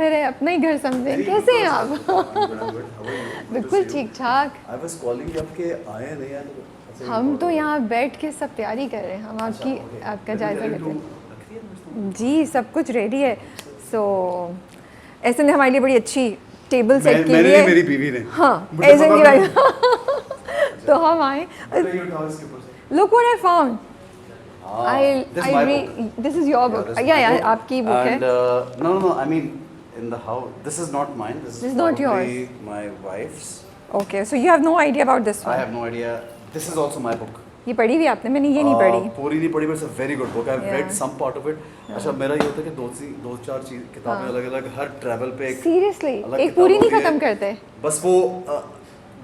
घर है, अपना ही घर समझें। कैसे हैं आप? बिल्कुल ठीक ठाक। हम तो यहाँ बैठ के सब तैयारी कर रहे हैं, हम आपका जायज़ा लेते हैं। जी सब कुछ रेडी है। सो ऐसे ने हमारे लिए बड़ी अच्छी टेबल सेट की है। मेरी बीवी ने। हाँ ऐसे की बात। तो हम आए। Look what I found. This is your book. Yeah, आपकी book है. No. I mean, in the house. This is not mine. This is not yours. My wife's. Okay, so you have no idea about this one. I have no idea. This is also my book. ये पढ़ी भी आपने? मैंने ये नहीं पढ़ी. पूरी नहीं पढ़ी, but it's a very good book. I've read some part of it. अच्छा मेरा ये होता है कि दो चार किताबें अलग-अलग हर ट्रैवल पे एक. Seriously, एक पूरी नहीं खत्म करते. बस वो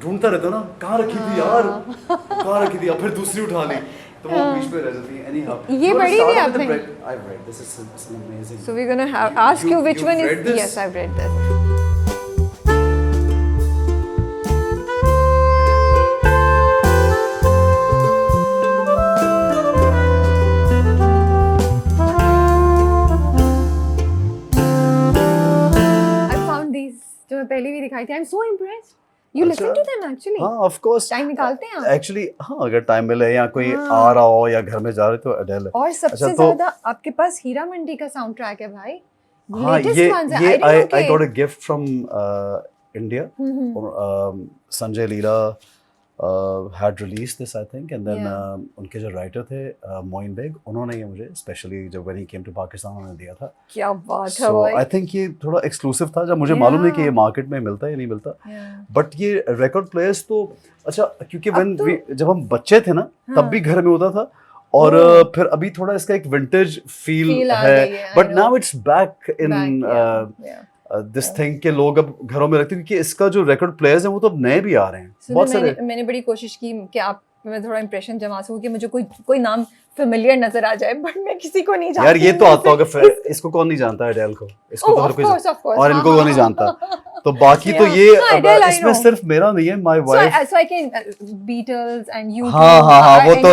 ढूंढता रहता ना, कहाँ रखी थी यार, कहाँ रखी थी, फिर दूसरी उठा ली, तो वो बीच में रह जाती है। Anyhow, ये पढ़ी भी आपने? I've read. This is amazing. So we're gonna ask you which one is. Yes, I've read this. I found these जो मैं पहले भी दिखाई थी. I'm so impressed. You listen to them actually? हाँ, of course. टाइम निकालते हैं आप? Actually, हाँ, अगर टाइम मिले या कोई आ रहा हो या घर में जा रहे तो अडेल है। और सबसे ज़्यादा आपके पास हीरा मंडी का साउंड ट्रैक है भाई। हाँ, ये I got a gift from India. Sanjay Leela had released this I think and then उनके जो राइटर थे मोइन बेग, उन्होंने ये मुझे स्पेशली जब when he came to Pakistan उन्होंने दिया था। क्या बात है भाई। I think ये थोड़ा एक्सक्लूसिव था, जब मुझे मालूम नहीं कि ये मार्केट में मिलता है या नहीं मिलता। बट ये रिकॉर्ड प्लेयर्स तो अच्छा, क्योंकि जब हम बच्चे थे ना तब भी घर में होता था, और फिर अभी थोड़ा इसका एक विंटेज फील है, but now it's back in this thing के लोग अब घरों में रखते हैं, क्योंकि इसका जो रिकॉर्ड प्लेयर्स हैं वो तो अब नए भी आ रहे हैं बहुत सारे। मैंने बड़ी कोशिश की कि आप मैं थोड़ा इंप्रेशन जमा सकूं कि मुझे कोई नाम फेमिलियर नजर आ जाए, बट मैं किसी को नहीं जानती यार। ये तो आता होगा, इसको कौन नहीं जानता है एडेल को, इसको तो हर कोई, और इनको कौन नहीं जानता, तो बाकी तो ये इसमें सिर्फ मेरा नहीं है, my wife. So I can Beatles and you. हाँ वो तो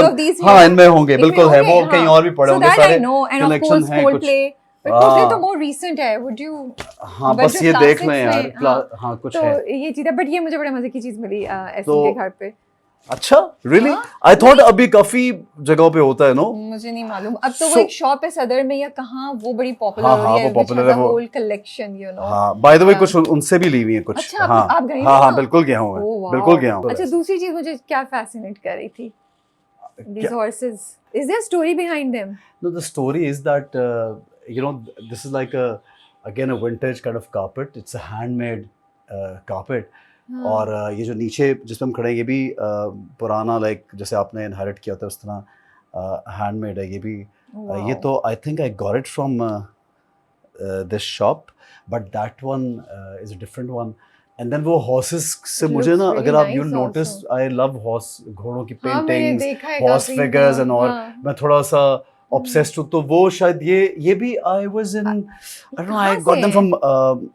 हाँ इनमें होंगे, बिल्कुल है, वो कहीं और भी पड़े होंगे सारे, कलेक्शन है कुछ। कोल्डप्ले तो मोर रीसेंट है, वुड यू? हाँ बस ये देख लें यार। हाँ कुछ है तो ये चीज है, बट ये मुझे बड़े मजे की चीज मिली ऐसे के घर पे। अच्छा रियली? आई थॉट अभी काफी जगहों पे होता है। नो मुझे नहीं मालूम, अब तो वो एक शॉप है सदर में या कहाँ, वो बड़ी पॉपुलर हो रही है, पॉपुलर है वो होल कलेक्शन, यू नो। हां बाय द वे कुछ उनसे भी ली हुई है कुछ। अच्छा, आप गए? हां बिल्कुल गया हूं मैं, बिल्कुल गया हूं। अच्छा दूसरी चीज मुझे क्या फैसिनेट कर रही थी, these horses, is there a story behind them? No, the story is that you know, this is like again a vintage kind of carpet. It's a handmade carpet. और ये जो नीचे जिस पे हम खड़े हैं ये भी पुराना, लाइक जैसे आपने इनहेरिट किया था उस तरह हैंडमेड है ये भी। ये तो I think I got it from this shop, but that one is a different one. And then वो हॉर्सेस से मुझे ना, अगर आप you notice, I love horse, घोड़ों की paintings, horse figures and all. मैं थोड़ा सा obsessed हूँ, तो वो शायद ये भी I was in, I don't know, I got them from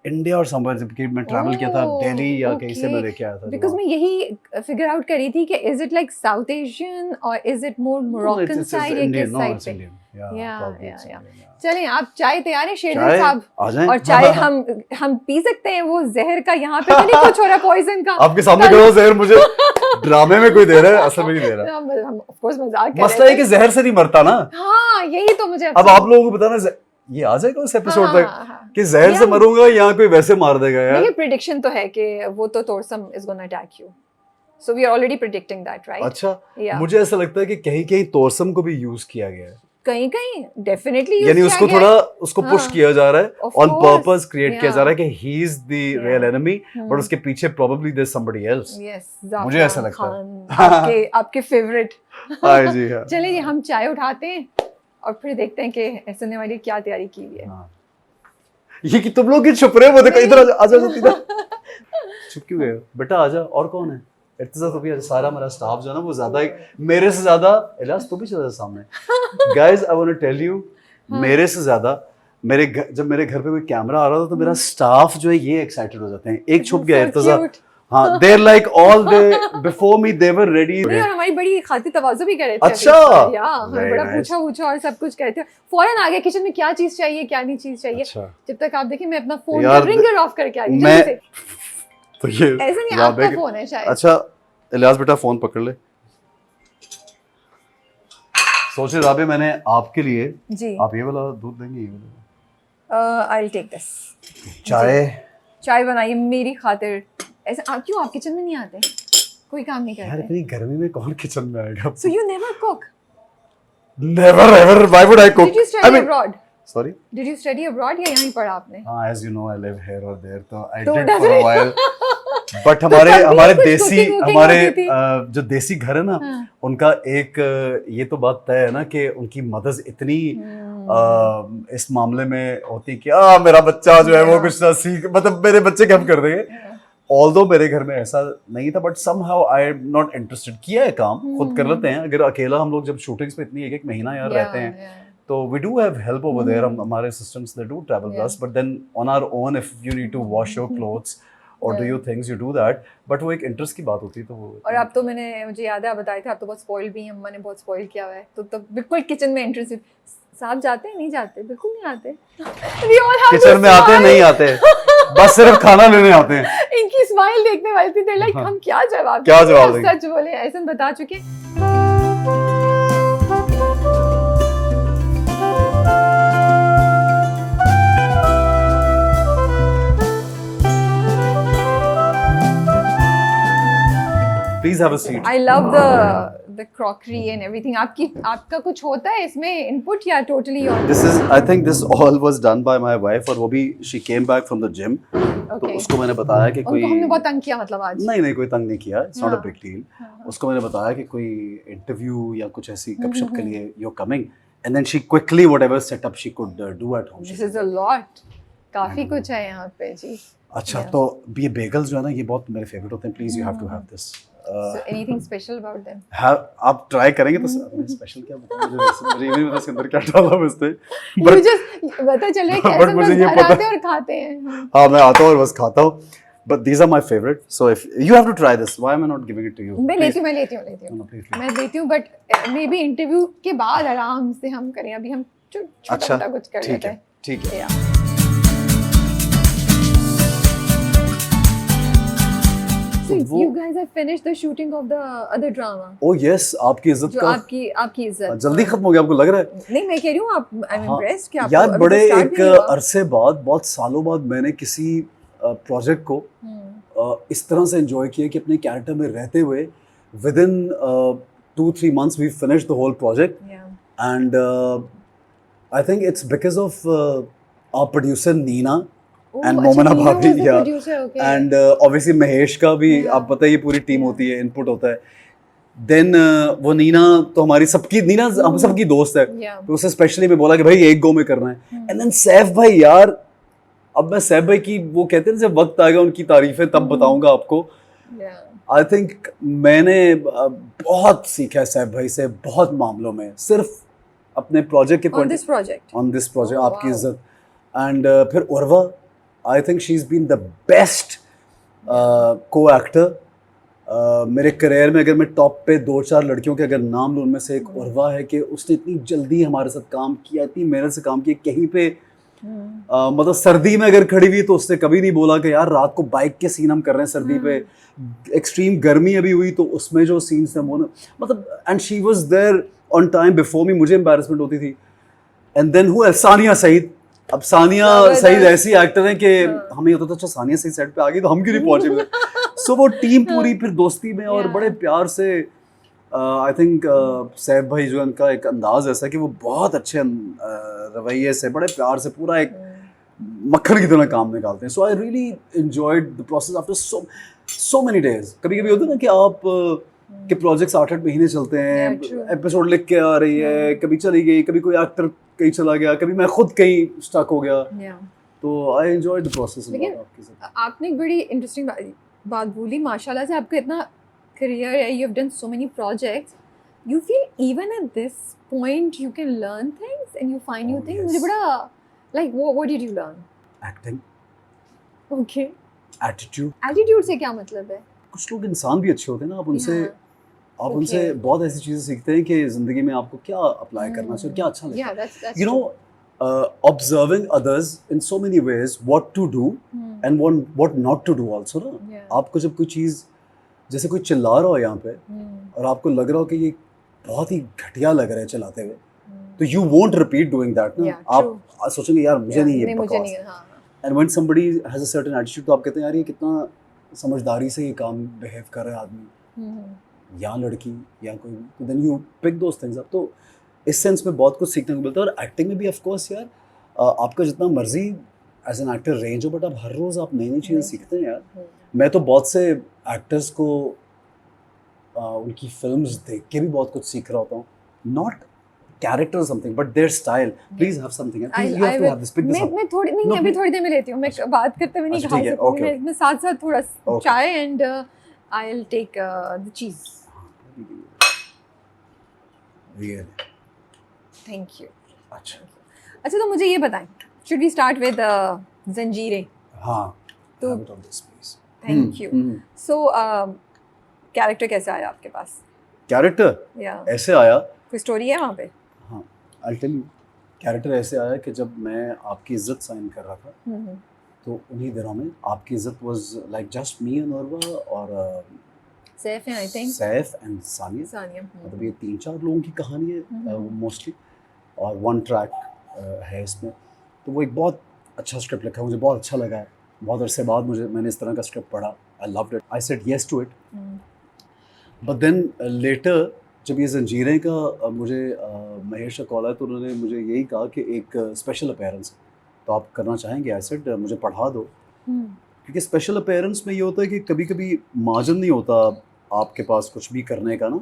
India or somewhere, जबकि मैं ट्रैवल किया था दिल्ली या कहीं से मैं लेके आया था। Because मैं यही फिगर आउट कर रही थी कि is it like South Asian or is it more Moroccan side या किस साइड पे? Yeah. चलें, आप चाय तैयार है शेरदिल साहब? और चाय हम पी सकते हैं, वो जहर का यहाँ पे तो नहीं कुछ हो रहा, पॉइजन का आपके सामने करो जहर, मुझे ड्रामे में कोई दे रहा है, असल में नहीं दे रहा। हम ऑफ कोर्स मजाक कर रहे हैं, मसला है कि जहर से नहीं मरता ना। हाँ यही तो मुझे अब आप लोगों को बताना, ये आ जाएगा उस एपिसोड तक कि जहर से मरूंगा या कोई वैसे मार देगा यार। देखिए प्रेडिक्शन तो है कि वो तो तोरसम is gonna attack you, so we are already predicting that, right? अच्छा मुझे ऐसा लगता है कि कहीं तोरसम को भी यूज किया गया है, कहीं डेफिनेटली, यानी उसको थोड़ा उसको पुश किया जा रहा है, ऑन पर्पस क्रिएट किया जा रहा है कि he is the real enemy, but उसके पीछे probably there is somebody else. मुझे ऐसा लगता है। आपके फेवरेट। हां जी हां। चलिए हम चाय उठाते हैं और फिर देखते हैं कि एसएनए वाली क्या तैयारी की हुई है। ये कि तुम लोग छुप रहे हो, देखो इधर आ जाओ सीधा। छुप क्यों गए बेटा? आ जा। और कौन है? इतना तो भी सारा मेरा स्टाफ जो है ना वो ज्यादा मेरे से ज्यादा, इलाज तो भी चला सामने। Guys I want to tell you, मेरे से ज्यादा जब मेरे घर पे कोई कैमरा आ रहा था तो मेरा स्टाफ जो है ये एक्साइटेड हो जाते हैं। एक छुप गया इर्तजा, हाँ, they're like all they before me they were ready. नहीं, और हमारी बड़ी खातिर तवाज़ु भी कर रहे थे। अच्छा, हमें बड़ा पूछा और सब कुछ कहते हैं। फौरन आ गया किचन में, क्या चीज चाहिए क्या नहीं चीज चाहिए। अच्छा। जब तक आप देखिए मैं अपना फोन का रिंगर ऑफ करके आ गई जल्दी से। तो ये ऐसा नहीं, आपका फोन है शायद। अच्छा इलियास बेटा फोन पकड़ ले। सोचे राबे मैंने आपके लिए जी, आप ये वाला दूध देंगे? ये वाला आई विल टेक दिस। चाय बनाइए मेरी खातिर। ऐसा आप क्यों, आप किचन में नहीं आते? कोई काम नहीं करते? यार इतनी गर्मी में कौन किचन में आएगा? So you never cook? Never ever. Why would I cook? Did you study abroad? Sorry? Did you study abroad या यहीं पढ़ा आपने? हाँ, as you know I live here or there, तो I did for a while. But हमारे देसी जो देसी घर है ना, उनका एक ये तो बात तय है ना कि उनकी मदद इतनी इस मामले में होती कि मेरा बच्चा जो है वो कुछ ना सीख, मतलब मेरे बच्चे क्या कर देंगे। ऑल्दो मेरे घर में ऐसा नहीं था, but somehow I am not interested. किया है काम, खुद कर लेते हैं। अगर अकेला हम लोग जब शूटिंग्स पे इतनी एक महीना यार रहते हैं तो we do have help over there. हमारे assistants they do travel with us, but then on our own if you need to wash your clothes or do your things, you do that. But वो एक interest की बात होती है। तो वो और अब तो मुझे याद है आप बताए थे आप तो बहुत स्पॉइल भी हैं, अम्मा ने बहुत स्पॉइल किया हुआ है, तो बिल्कुल किचन में इंटरेस्टेड। साहब जाते हैं? नहीं जाते, बिल्कुल नहीं आते। किचन में आते हैं? नहीं आते, बस सिर्फ खाना लेने आते हैं। इनकी स्माइल देखने वाली थी, लाइक हम क्या जवाब देंगे? सच बोले, ऐसा बता चुके। Please have a seat. I love the crockery and everything. आपका कुछ होता है इसमें input या totally on? I think this all was done by my wife, और वो भी she came back from the gym. तो उसको मैंने बताया कि कोई हमने बहुत तंग किया, मतलब आज नहीं कोई तंग नहीं किया, it's not a big deal. उसको मैंने बताया कि कोई इंटरव्यू या कुछ ऐसी गपशप के लिए you're coming, and then she quickly whatever setup she could do at home. This is a lot. काफी कुछ है यहाँ पे जी। अच्छा, तो ये bagels जो है ना, ये बहुत मेरे फेवरेट होते हैं। Please you have to have this. So anything special about them? आप ट्राई करेंगे तो स्पेशल क्या बताऊं, मुझे ये नहीं पता इसके अंदर क्या डाला है उसने, मुझे पता चले कैसे मुझे ये पता है और खाते हैं। हाँ, मैं आता हूँ और बस खाता हूँ, but these are my favorite, so if you have to try this, why am I not giving it to you? मैं लेती हूँ, but maybe इंटरव्यू के बाद आराम से हम करें, अभी हम छोटा कुछ कर लेते हैं। ठीक है। So you guys have finished the shooting of the other drama. Oh yes, आपकी इज्जत का, आपकी इज्जत जल्दी खत्म हो गया, आपको लग रहा है? नहीं, मैं कह रही हूँ आप I'm impressed कि आप यार बड़े एक अरसे बाद, बहुत सालों बाद मैंने किसी प्रोजेक्ट को इस तरह से एंजॉय किया कि अपने कैरेक्टर में रहते हुए within 2-3 months we finished the whole project. And I think it's because of our producer Neena and मोमना भाभी, and obviously महेश का भी आप पता है, ये पूरी टीम होती है, इनपुट होता है। देन वो नीना तो हमारी सबकी, नीना हम सबकी दोस्त है, तो उसे स्पेशली मैं बोला कि भाई एक गो में करना है। एंड देन सैफ भाई, यार अब मैं सैफ भाई की वो कहते हैं जब वक्त आएगा उनकी तारीफें तब बताऊंगा आपको। आई थिंक मैंने बहुत सीखा है सैफ भाई से, बहुत मामलों में, सिर्फ अपने प्रोजेक्ट के ऑन दिस प्रोजेक्ट आपकी इज्जत। एंड फिर Urwa, I think she's been the best co-actor. मेरे करियर में अगर मैं टॉप पे 2-4 लड़कियों के अगर नाम लूँ, उनमें से एक उर्वा है कि उसने इतनी जल्दी हमारे साथ काम किया, इतनी मेहनत से काम किया। कहीं पे मतलब सर्दी में अगर खड़ी हुई तो उसने कभी नहीं बोला कि यार रात को बाइक के सीन हम कर रहे हैं सर्दी पे। एक्सट्रीम गर्मी अभी हुई तो उसमें जो सीन्स थे वो मतलब, and she was there on time before me. मुझे एम्बैरेसमेंट होती थी। And then who Sania Saeed. अब सानिया सईद ऐसी एक्टर है कि हमें होता था अच्छा सानिया सईद सेट पे आ गई तो हम क्यों नहीं पहुंचे। सो वो टीम पूरी फिर दोस्ती में और बड़े प्यार से, आई थिंक सैफ भाई जो उनका एक अंदाज ऐसा कि वो बहुत अच्छे रवैये से बड़े प्यार से पूरा एक मक्खन की तरह काम निकालते हैं। So I really enjoyed the process after so many days. कभी कभी होता है ना कि आप के प्रोजेक्ट्स 8-8 महीने चलते हैं, एपिसोड लिख के आ रही है, कभी चली गई, कभी कोई एक्टर कहीं चला गया, कभी मैं खुद कहीं स्टक हो गया। तो आई एंजॉयड द प्रोसेस। आपने एक बड़ी इंटरेस्टिंग बात बोली, माशाल्लाह से आपका इतना करियर है, you have done so many projects, you feel even at this point you can learn things and you find new things. मुझे बड़ा like what did you learn? Acting. Okay. Attitude. Attitude से क्या मतलब है? कुछ लोग इंसान भी अच्छे होते हैं ना, आप उनसे बहुत ऐसी चीज़ें सीखते हैं कि ज़िंदगी में आपको क्या अप्लाई करना चाहिए, क्या अच्छा लगता है, you know, observing others in so many ways, what to do and what not to do also ना. आपको जब कोई चीज़, जैसे कोई चिल्ला रहा हो यहाँ पे और आपको लग रहा हो कि ये बहुत ही घटिया लग रहा है चिल्लाते हुए, तो you won't repeat doing that ना. आप सोचेंगे यार मुझे नहीं ये बकवास. And when somebody has a certain attitude, तो आप कहते हैं यार ये कितना समझदारी से ये काम बिहेव कर रहा है आदमी या लड़की या कोई, तो then you pick those things up. तो इस सेंस में बहुत कुछ सीखने को मिलता है. और एक्टिंग में भी ऑफ कोर्स यार, आपका जितना मर्जी एज एन एक्टर रेंज हो, बट आप हर रोज़ आप नई नई चीज़ें सीखते हैं यार. मैं तो बहुत से एक्टर्स को उनकी फिल्म्स देख के भी बहुत कुछ सीख रहा होता हूँ. Not character or something, but their style. Please have something. Please, you have to have this. Pick this up. मैं थोड़ी नहीं, अभी थोड़ी देर में लेती हूँ. मैं बात करते हुए नहीं खा सकती. मैं साथ-साथ थोड़ा चाय and I'll take the cheese. Really. Thank you. अच्छा तो मुझे ये बताएं. Should we start with जंजीरें? हाँ. तो please. Thank you. So character कैसे आया आपके पास? कैरेक्टर? Yeah. ऐसे आया. कोई स्टोरी है वहाँ पे? हाँ, I'll tell you. कैरेक्टर ऐसे आया कि जब मैं आपकी इज्जत साइन कर रहा था, तो उन्हीं दिनों में आपकी इज्जत was like just me and Arwa और सैफ है, I think Saif and Sania. मतलब ये 3-4 लोगों की कहानी है मोस्टली, और 1 ट्रैक है इसमें. तो वो एक बहुत अच्छा स्क्रिप्ट लिखा है, मुझे बहुत अच्छा लगा है. बहुत अरसे बाद मैंने इस तरह का स्क्रिप्ट पढ़ा. I loved it. I said yes to it. But then later जब ये जंजीरें का मुझे महेश का कॉल आया, तो उन्होंने मुझे यही कहा कि एक स्पेशल अपीयरेंस है, तो आप करना चाहेंगे? आई सेड मुझे पढ़ा दो. क्योंकि स्पेशल अपीयरेंस में ये होता है कि कभी कभी मार्जिन नहीं होता आपके पास कुछ भी करने का ना.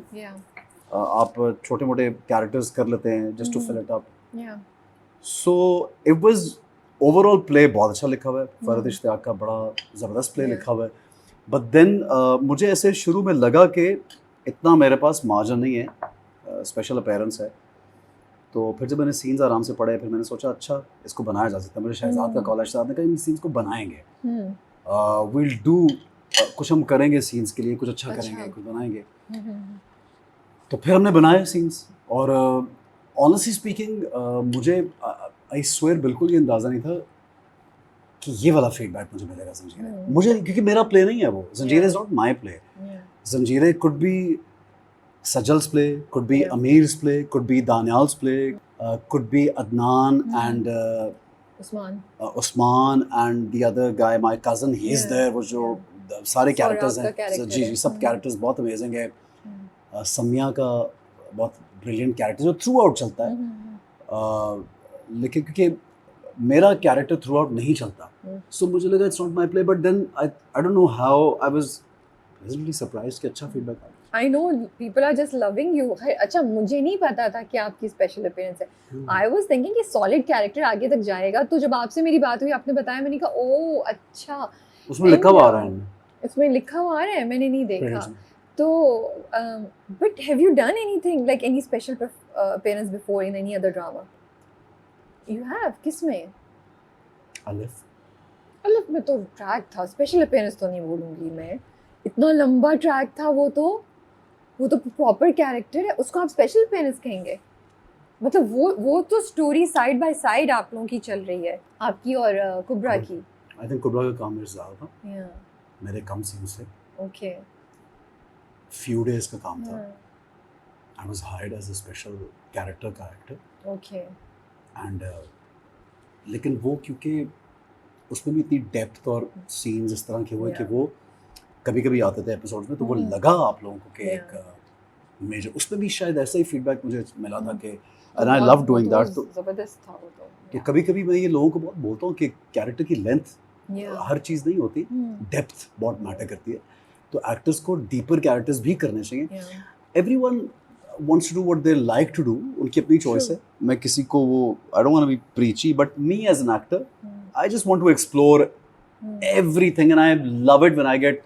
आप छोटे मोटे कैरेक्टर्स कर लेते हैं just to fill it up. So it was overall play बहुत अच्छा लिखा हुआ है. फरहत इश्तियाक का बड़ा ज़बरदस्त प्ले लिखा हुआ है. बट देन मुझे ऐसे शुरू में लगा कि इतना मेरे पास मार्जिन नहीं है, स्पेशल अपीयरेंस है. तो फिर जब मैंने सीन्स आराम से पढ़े, फिर मैंने सोचा अच्छा इसको बनाया जा सकता है. मुझे शहजाद का कॉल, शहजाद ने कहा इन सीन्स को बनाएंगे, विल डू, कुछ हम करेंगे सीन्स के लिए, कुछ अच्छा करेंगे, कुछ बनाएंगे. तो फिर हमने बनाए सीन्स. और ऑनेस्टली स्पीकिंग मुझे आई स्वेयर बिल्कुल ये अंदाज़ा नहीं था कि ये वाला फीडबैक मुझे मिलेगा जंजीरें. मुझे, क्योंकि मेरा प्ले नहीं है वो. जंजीरें is not my play. Zanjeerein could be Sajal's play, could be Amir's play, could be Daniel's play, could be Adnan and Usman and the other guy, my cousin, he's there. वो जो सारे characters हैं, जी सब characters बहुत amazing है. समिया का बहुत brilliant character जो थ्रू आउट चलता है. लेकिन क्योंकि मेरा कैरेक्टर थ्रू आउट नहीं चलता, सो मुझे लगा it's not my play. But then I don't know how I was pleasantly surprised कि अच्छा फीडबैक आया. I know people are just loving you. अच्छा, मुझे नहीं पता था कि आपकी स्पेशल अपीयरेंस है. I was thinking कि सॉलिड कैरेक्टर आगे तक जाएगा. तो जब आपसे मेरी बात हुई, आपने बताया, मैंने कहा ओह अच्छा, उसमें लिखा हुआ आ रहा है. इसमें लिखा हुआ आ रहा है, मैंने नहीं देखा. तो but have you done anything like any special appearance before in any other drama? You have? किसमें? अलिफ में तो ट्रैक था. स्पेशल अपीयरेंस तो नहीं बोलूँगी मैं. इतना लंबा ट्रैक था वो तो प्रॉपर कैरेक्टर है. उसको आप स्पेशल अपीयरेंस कहेंगे? मतलब वो तो स्टोरी साइड बाय साइड आप लोगों की चल रही है, आपकी और कुबरा की. आई थिंक कुबरा का काम मेरे ज़्यादा था, मेरे कम सीन से. ओके. फ्यू डेज का काम था. I was hired as a special character. Okay. And लेकिन वो क्योंकि उसमें भी इतनी डेप्थ और सीन्स इस तरह के हुए कि वो कभी कभी आते थे एपिसोड्स में, तो वो लगा आप लोगों को कि एक मेजर. उसमें भी शायद ऐसा ही फीडबैक मुझे मिला था कि and I love doing that. तो ज़बरदस्त था वो तो कभी कभी मैं ये लोगों को बहुत बोलता हूँ कि कैरेक्टर की लेंथ हर चीज़ नहीं होती, डेप्थ बहुत मैटर करती है. तो एक्टर्स को डीपर कैरेक्टर्स भी करने चाहिए. Everyone wants to do what they like to do. उनकी अपनी चॉइस है. मैं किसी को वो I don't want to be preachy, but me as an actor, I just want to explore everything and I love it when I get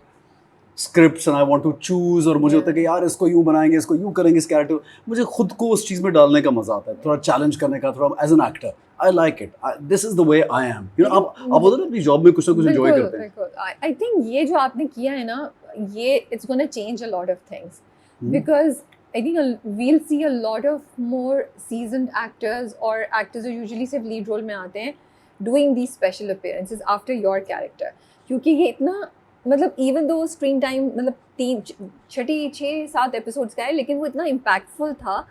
scripts and I want to choose. और मुझे होता है कि यार इसको यूँ बनाएंगे, इसको यूँ करेंगे, इस कैरेक्टर. मुझे खुद को उस चीज़ में डालने का मजा आता है, थोड़ा चैलेंज करने का, थोड़ा as an actor. I like it. This is the way I am. You know, आप होता है ना अपनी जॉब में कुछ ना कुछ एंजॉय करते हैं. I think ये जो आपने किया है ना, ये it's going to change a lot of things because I think we'll see a lot of more seasoned actors or actors who usually सिर्फ lead role में आते हैं doing these special appearances after your character, क्योंकि ये इतना मतलब even though screen time मतलब 6-7 episodes का है, लेकिन वो इतना impactful था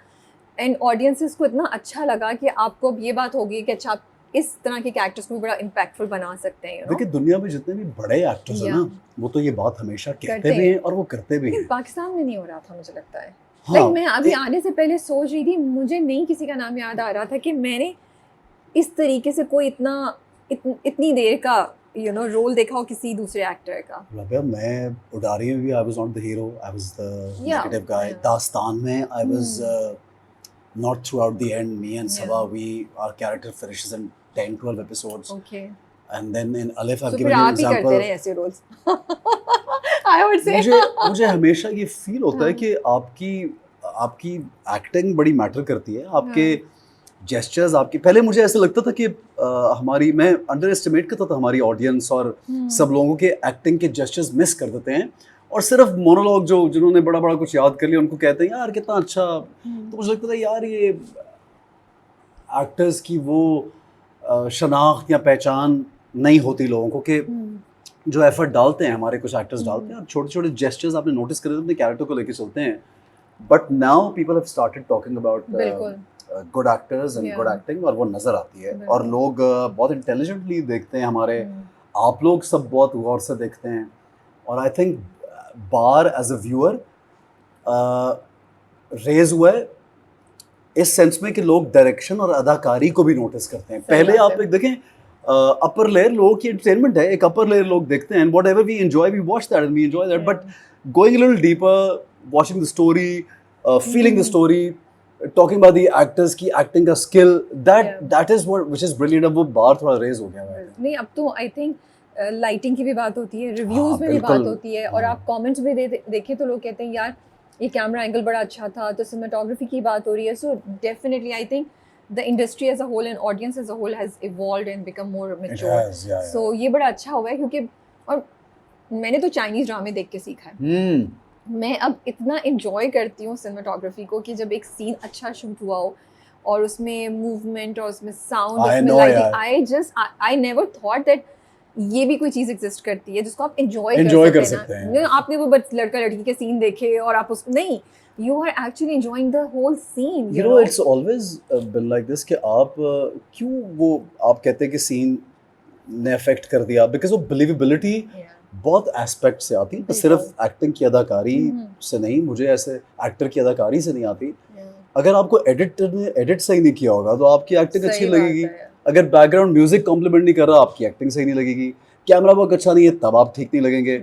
एंड ऑडियंसेस को इतना अच्छा लगा कि आपको अब ये बात होगी कि अच्छा आप इस तरह के कैरेक्टर्स को भी बड़ा इम्पैक्टफुल बना सकते हैं। देखिए दुनिया में जितने भी बड़े एक्टर्स हैं ना, वो तो ये बात हमेशा कहते भी हैं और वो करते भी हैं। पाकिस्तान में नहीं हो रहा था मुझे लगता है। हाँ, मैं अभी आने से पहले सोच रही थी, मुझे नहीं किसी का नाम याद आ रहा था कि मैंने इस तरीके से कोई इतनी देर का रोल देखा हो किसी दूसरे एक्टर का। मैं उडारी में भी I was not the hero, I was the negative guy. Daastan में I was not throughout the end. Me and Saba, our character finishes in 10-12 episodes. Okay. And then in Alif, I've given you an example. करते रहे ऐसे roles. I would say. मुझे हमेशा ये feel होता है कि आपकी acting बड़ी matter करती है, आपके gestures, आपकी पहले मुझे ऐसा लगता था कि मैं underestimate करता था हमारी audience और सब लोगों के acting के gestures miss कर देते हैं और सिर्फ मोनोलॉग जिन्होंने बड़ा कुछ याद कर लिया उनको कहते हैं यार कितना अच्छा। तो मुझे लगता था यार ये एक्टर्स की वो शनाख्त या पहचान नहीं होती लोगों को कि जो एफर्ट डालते हैं हमारे कुछ एक्टर्स डालते हैं और छोटे छोटे जेस्चर्स आपने नोटिस करे अपने कैरेक्टर को लेके चलते हैं। But now people have started talking about good actors and good acting और वो नज़र आती है और लोग बहुत इंटेलिजेंटली देखते हैं हमारे, आप लोग सब बहुत गौर से देखते हैं और I think bar as a viewer raise हुआ है इस सेंस में कि लोग डायरेक्शन और अदाकारी को भी नोटिस करते हैं। पहले आप एक देखें अपर लेयर लोगों की एंटरटेनमेंट है, एक अपर लेयर लोग देखते हैं whatever we enjoy we watch that and we enjoy that, but going a little deeper, watching the story, feeling the story, talking about the actors की acting का skill, that is what which is brilliant. अब वो बार थोड़ा raise हो गया है। नहीं अब तो आई थिंक लाइटिंग की भी बात होती है, रिव्यूज में भी बात होती है और आप कमेंट्स में देखें तो लोग कहते हैं यार ये कैमरा एंगल बड़ा अच्छा था, तो सिनेमेटोग्राफी की बात हो रही है। So definitely I think the industry as a whole and audience as a whole has evolved and become more mature. So ये बड़ा अच्छा हुआ है क्योंकि और मैंने तो चाइनीज ड्रामे देख के सीखा है। मैं अब इतना एंजॉय करती हूँ सिनेमेटोग्राफी को कि जब एक सीन अच्छा शूट हुआ हो और उसमें मूवमेंट और उसमें साउंड, उसमें lighting, I never thought that ये भी कोई चीज एग्जिस्ट करती है जिसको आप एंजॉय कर सकते हैं। आपने वो बस लड़का लड़की के सीन देखे और आप उस नहीं, you are actually enjoying the whole scene. You know it's always been like this कि आप क्यों वो आप कहते हैं कि सीन ने अफेक्ट कर दिया, बिकॉज वो बिलीवेबिलिटी बहुत एस्पेक्ट से आती है, सिर्फ एक्टिंग की अदाकारी से नहीं, मुझे ऐसे एक्टर की अदाकारी से नहीं आती। अगर आपको एडिटर ने एडिट सही नहीं किया होगा तो आपकी एक्टिंग अच्छी लगेगी, अगर बैकग्राउंड म्यूजिक कॉम्प्लीमेंट नहीं कर रहा आपकी एक्टिंग सही नहीं लगेगी, कैमरा वर्क अच्छा नहीं है तब आप ठीक नहीं लगेंगे,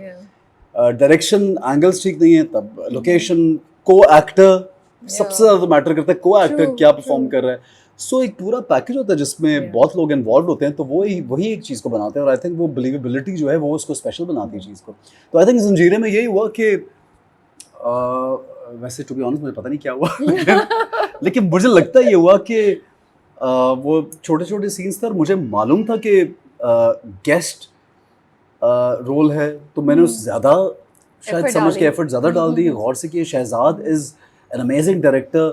डायरेक्शन एंगल्स ठीक नहीं है तब, लोकेशन, को एक्टर सबसे ज्यादा मैटर करता है, को एक्टर क्या परफॉर्म कर रहा है। सो एक पूरा पैकेज होता है जिसमें बहुत लोग इन्वॉल्व होते हैं, तो वही एक चीज़ को बनाते हैं और आई थिंक वो बिलीवेबिलिटी जो है वो उसको स्पेशल बनाती है चीज़ को। तो आई थिंक जंजीरे में यही हुआ कि वैसे टू बी ऑनेस्ट मुझे पता नहीं क्या हुआ लेकिन मुझे लगता है ये हुआ कि वो छोटे छोटे सीन्स थे और मुझे मालूम था कि गेस्ट रोल है, तो मैंने उस ज़्यादा शायद समझ के एफर्ट ज़्यादा डाल दी, गौर से कि Shahzad is an amazing director,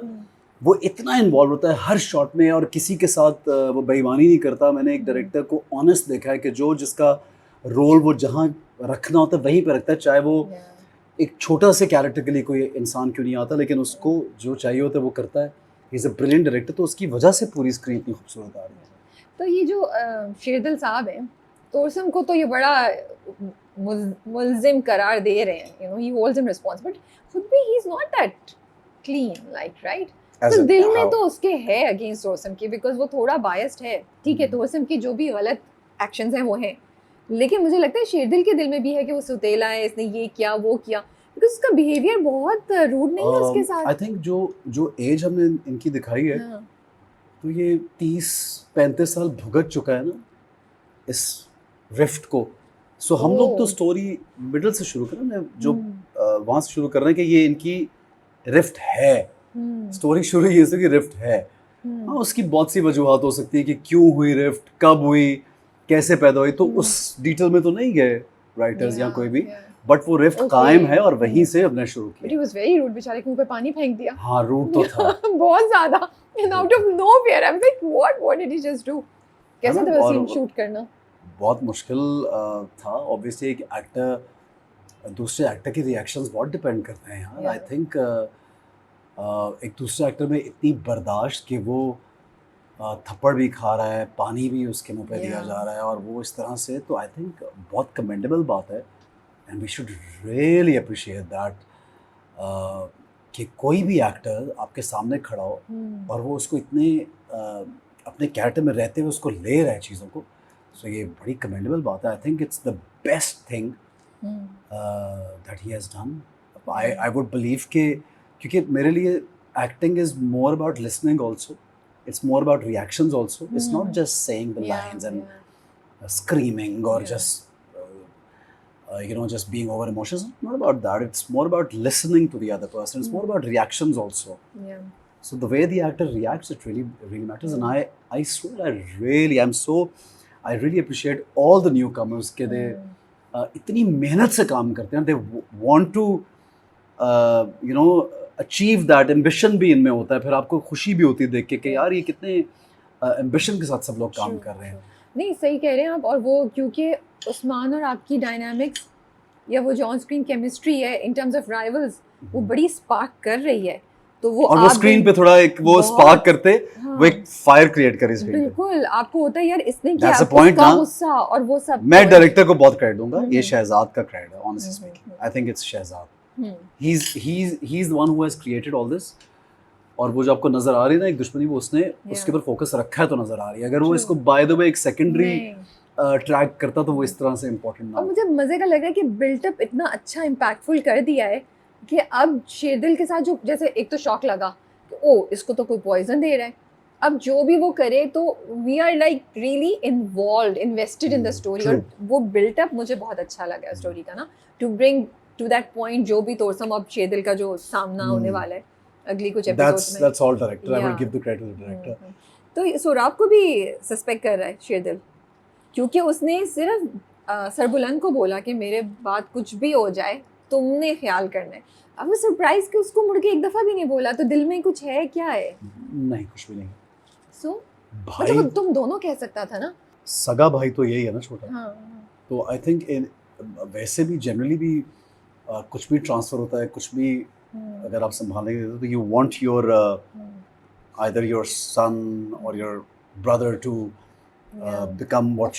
वो इतना इन्वॉल्व होता है हर शॉट में और किसी के साथ वो बेईमानी नहीं करता। मैंने एक डायरेक्टर को ऑनेस्ट देखा है कि जिसका रोल वो जहाँ रखना होता है वहीं पर रखता है, चाहे वो एक छोटा से कैरेक्टर के लिए कोई इंसान क्यों नहीं आता, लेकिन उसको जो चाहिए होता है वो करता है। He is a brilliant director, तो उसकी वजह से पूरी स्क्रीन इतनी खूबसूरत आ रही है। तो ये जो शेरदिल साहब हैं, तोरसम को तो ये बड़ा मुल्जिम करार दे रहे हैं, you know he holds him responsible, but खुद भी he is not that clean, like right. तो दिल में तो उसके है अगेंस्ट तोरसम की, बिकॉज वो थोड़ा बायस्ड है। ठीक है, तोरसम की जो भी गलत एक्शंस हैं वो हैं, लेकिन मुझे लगता है शेरदिल के दिल में भी है कि वो सुतेला है, इसने ये किया वो किया, बिकॉज उसका बिहेवियर बहुत रूड नहीं है उसके साथ। आई थिंक जो एज हमने इनकी दिखाई है, तो ये 30-35 साल भुगत चुका है ना इस रिफ्ट को। सो हम लोग तो स्टोरी मिडल से शुरू कर रहे हैं, जो वहाँ से शुरू कर रहे हैं कि ये इनकी रिफ्ट है। स्टोरी शुरू ये से कि रिफ्ट है। हाँ, उसकी बहुत सी वजूहात हो सकती है कि क्यों हुई रिफ्ट, कब हुई, कैसे पैदा हुई, तो उस डिटेल में तो नहीं गए राइटर्स या कोई भी, बट वो रिफ्ट कायम है और वहीं से हमने शुरू किया. He was very rude, बेचारे के मुंह पे पानी फेंक दिया. हाँ, रूट तो था. बहुत ज्यादा. And out of nowhere, I'm like, what did he just do? कैसे था वो सीन शूट करना? बहुत मुश्किल था. ऑब्वियसली एक एक्टर दूसरे एक्टर के रिएक्शंस बहुत डिपेंड करते हैं यार. आई थिंक एक दूसरे एक्टर में इतनी बर्दाश्त कि वो थप्पड़ भी खा रहा है, पानी भी उसके मुंह पे दिया जा रहा है और वो इस तरह से, तो आई थिंक बहुत कमेंडेबल बात है. And we should really appreciate that कि कोई भी एक्टर आपके सामने खड़ा हो और वो उसको इतने अपने कैरेक्टर में रहते हुए उसको ले रहे हैं चीज़ों को. सो ये बड़ी कमेंडेबल बात है. I think it's the best thing that he has done. I would believe कि क्योंकि मेरे लिए acting is more about listening also. It's more about reactions also. It's not just saying the lines and screaming or just just being over emotions. It's not about that. It's more about listening to the other person. It's more about reactions also. Yeah. So the way the actor reacts, it really matters. And I swear, I really appreciate all the newcomers कि they इतनी मेहनत से काम करते हैं. They want to achieve that. Ambition भी इनमें होता है. फिर आपको खुशी भी होती है देख के कि यार ये कितने एम्बिशन के साथ सब लोग काम कर रहे हैं. नहीं, सही कह रहे हैं आप. और वो क्योंकि उस्मान और आपकी डायनामिक्स या वो जो ऑन स्क्रीन केमिस्ट्री है इन टर्म्स ऑफ राइवल्स, वो बड़ी स्पार्क कर रही है. तो वो और वो स्क्रीन पे थोड़ा एक वो स्पार्क करते, वो एक फायर क्रिएट करे स्क्रीन पे. बिल्कुल. आपको होता है यार इसने क्या गुस्सा और वो सब. मैं डायरेक्टर को बहुत क्रेडिट दूंगा. ये शहजाद का क्रेडिट है honestly speaking. I think it's Shahzad. He's the one who has created all this. और वो जो आपको नजर आ रही है ना एक दुश्मनी, वो उसने उसके ऊपर फोकस रखा है तो नजर आ रही है. अगर वो इसको बाय द वे एक सेकेंडरी ट्रैक करता तो वो इस तरह से इम्पोर्टेंट ना. और मुझे मजे का लग रहा है कि बिल्टअप इतना अच्छा इम्पैक्टफुल कर दिया है कि अब शेरदिल के साथ जो जैसे एक तो शॉक लगा कि ओ इसको तो कोई पॉइजन दे रहा है. अब जो भी वो करे तो we are like really involved, invested in the story. और वो बिल्टअप मुझे बहुत अच्छा लगा स्टोरी का ना, to bring to that point जो भी तोरसम अब शेरदिल का जो सामना होने वाला है अगली कुछ एपिसोड्स में. That's all director. I will give the credit to the director. तो सोराब को भी सस्पेक्ट कर रहा है शेरदिल क्योंकि उसने सिर्फ सरबुलंद को बोला कि मेरे बाद कुछ भी हो जाए तुमने ख्याल करना है. अब वो सरप्राइज कि उसको मुड़ के एक दफा भी नहीं बोला. तो दिल में कुछ है, क्या है? नहीं, कुछ भी नहीं. सो मतलब तुम दोनों कह सकता था ना. सगा भाई तो यही है ना, छोटा. हाँ. तो आई थिंक वैसे भी जनरली भी कुछ भी ट्रांसफर होता है, कुछ भी अगर आप संभालेंगे तो you want your either your son or your brother to become what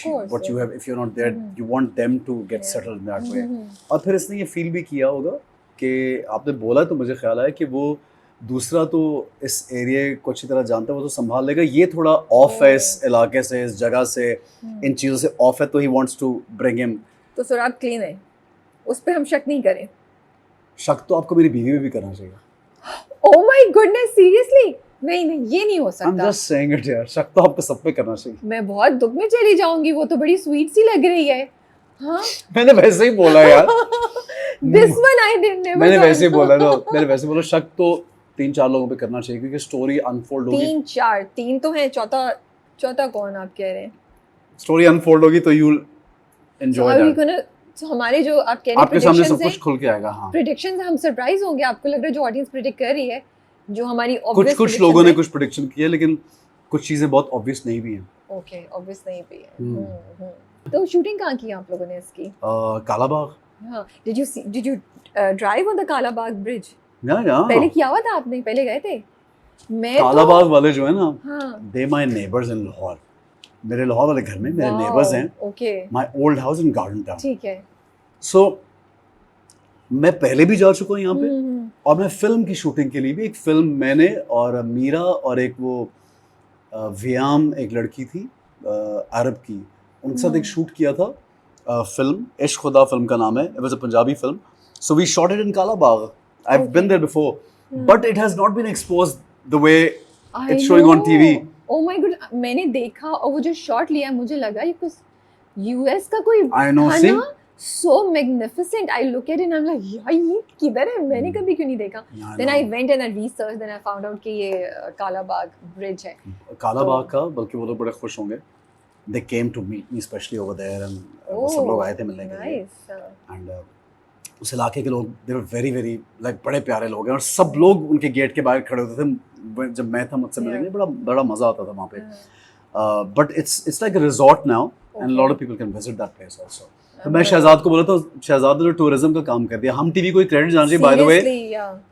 you have. If you're not there, you want them to get settled in that way. और फिर इसने ये फील भी किया होगा कि आपने बोला तो मुझे ख्याल है कि वो दूसरा तो इस एरिया को अच्छी तरह जानता है, वो तो संभाल लेगा. ये थोड़ा ऑफ है इस इलाके से, इस जगह से, इन चीज़ों से ऑफ है, तो he wants to bring him. तो सोराब क्लीन है, उस पे हम शक नहीं करें. शक तो आपको मेरी बीवी पे भी करना चाहिए. Oh my goodness, seriously? नहीं, ये नहीं हो सकता. I'm just saying it यार. शक तो आपको सब पे करना चाहिए. मैं बहुत दुख में चली जाऊंगी. वो तो बड़ी स्वीट सी लग रही है. हाँ. मैंने वैसे ही बोला यार. This one I didn't never. मैंने वैसे ही बोला ना. मैंने वैसे बोला शक तो 3-4 लोगों पे करना चाहिए क्योंकि स्टोरी अनफोल्ड होगी. 3 तो है, चौथा कौन आप कह रहे हैं? स्टोरी अनफोल्ड होगी तो you'll enjoy that. तो हमारे जो आप कह रहे हैं आपके सामने सब कुछ खुल के आएगा. हाँ, प्रेडिक्शंस हम सरप्राइज होंगे. आपको लग रहा है जो ऑडियंस प्रेडिक्ट कर रही है, जो हमारी ऑब्वियस कुछ लोगों ने कुछ प्रेडिक्शन किया, लेकिन कुछ चीजें बहुत ऑब्वियस नहीं भी हैं. ओके, ऑब्वियस नहीं भी है. तो शूटिंग कहाँ की आप लोगों ने इसकी? कालाबाग. हाँ. Did you drive on the Kalabagh bridge? या पहले किया हुआ था आपने? पहले गए थे? मैं कालाबाग वाले जो है ना, हाँ, दे माय नेबर्स इन लाहौर. मेरे लाहौर वाले घर में मेरे नेबर्स हैं. Okay. My old house in garden town. ठीक है. सो मैं पहले भी जा चुका हूँ यहाँ पे. और मैं फिल्म की शूटिंग के लिए भी, एक फिल्म मैंने और मीरा और एक वो व्याम एक लड़की थी अरब की, उनके साथ एक शूट किया था. फिल्म इश्क खुदा फिल्म का नाम है. It was a Punjabi film. So we shot it in Kalabagh. I have been there before but it has not been exposed the way it's showing on TV. Oh my god, मैंने देखा और वो जो शॉट लिया मुझे लगा ये कुछ यूएस का कोई I know. See so magnificent. I look at it and I'm like यार ये किधर है, मैंने कभी क्यों नहीं देखा. Then I went and I researched, then I found out कि ये कालाबाग ब्रिज है. कालाबाग का, बल्कि वो लोग बड़े खुश होंगे. They came to meet me especially over there and वो सब लोग आए थे मिलने के लिए. And उस इलाके के लोग दे वर वेरी वेरी लाइक बड़े प्यारे लोग हैं, और सब लोग उनके गेट के बाहर खड़े होते थे जब मैं था, मुझसे मिलने, बड़ा बड़ा मज़ा आता था वहाँ पे. But it's like a resort now and lot of people can visit that place also. तो मैं शहजाद को बोला था, शहजाद ने जो टूरिज्म का काम कर दिया. हम टीवी को क्रेडिट जाना चाहिए बाय द वे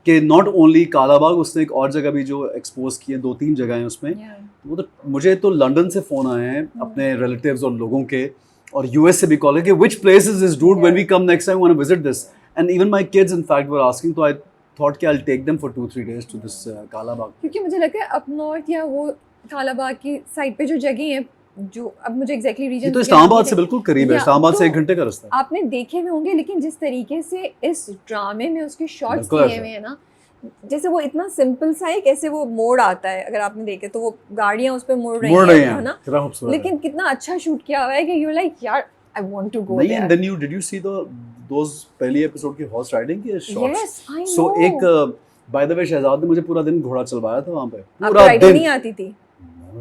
कि नॉट ओनली कालाबाग, उसने एक और जगह भी जो एक्सपोज की है, 2-3 जगह हैं उसमें. वो तो मुझे तो लंदन से फ़ोन आए हैं अपने रिलेटिव्स और लोगों के, और यूएस से भी कॉल है कि which place is this dude, when we come next time we want to visit this. And even my kids in fact were asking, तो आई थॉट कि I will take them for 2-3 days to this Kalabagh. क्योंकि मुझे लगता है up north या वो कालाबाग की side पे जो जगह है, जो अब मुझे एग्जैक्टली रीजन, तो इस्लामाबाद से बिल्कुल करीब है, इस्लामाबाद से 1 घंटे का रास्ता है. आपने देखे हुए होंगे, लेकिन जिस तरीके से इस ड्रामे में उसके शॉट्स किए हुए हैं ना, जैसे वो इतना सिंपल सा है, कैसे वो मोड़ आता है, अगर आपने देखे तो वो गाड़ियां उस पे मुड़ रही हैं ना, लेकिन कितना अच्छा शूट किया हुआ है कि यू लाइक यार I want to go there. And then did you see those पहली एपिसोड की हॉर्स राइडिंग की shots? Yes I know. So एक बाय द वे शहजाद ने मुझे पूरा दिन घोड़ा चलवाया था वहां पे, पूरा दिन. नहीं आती थी.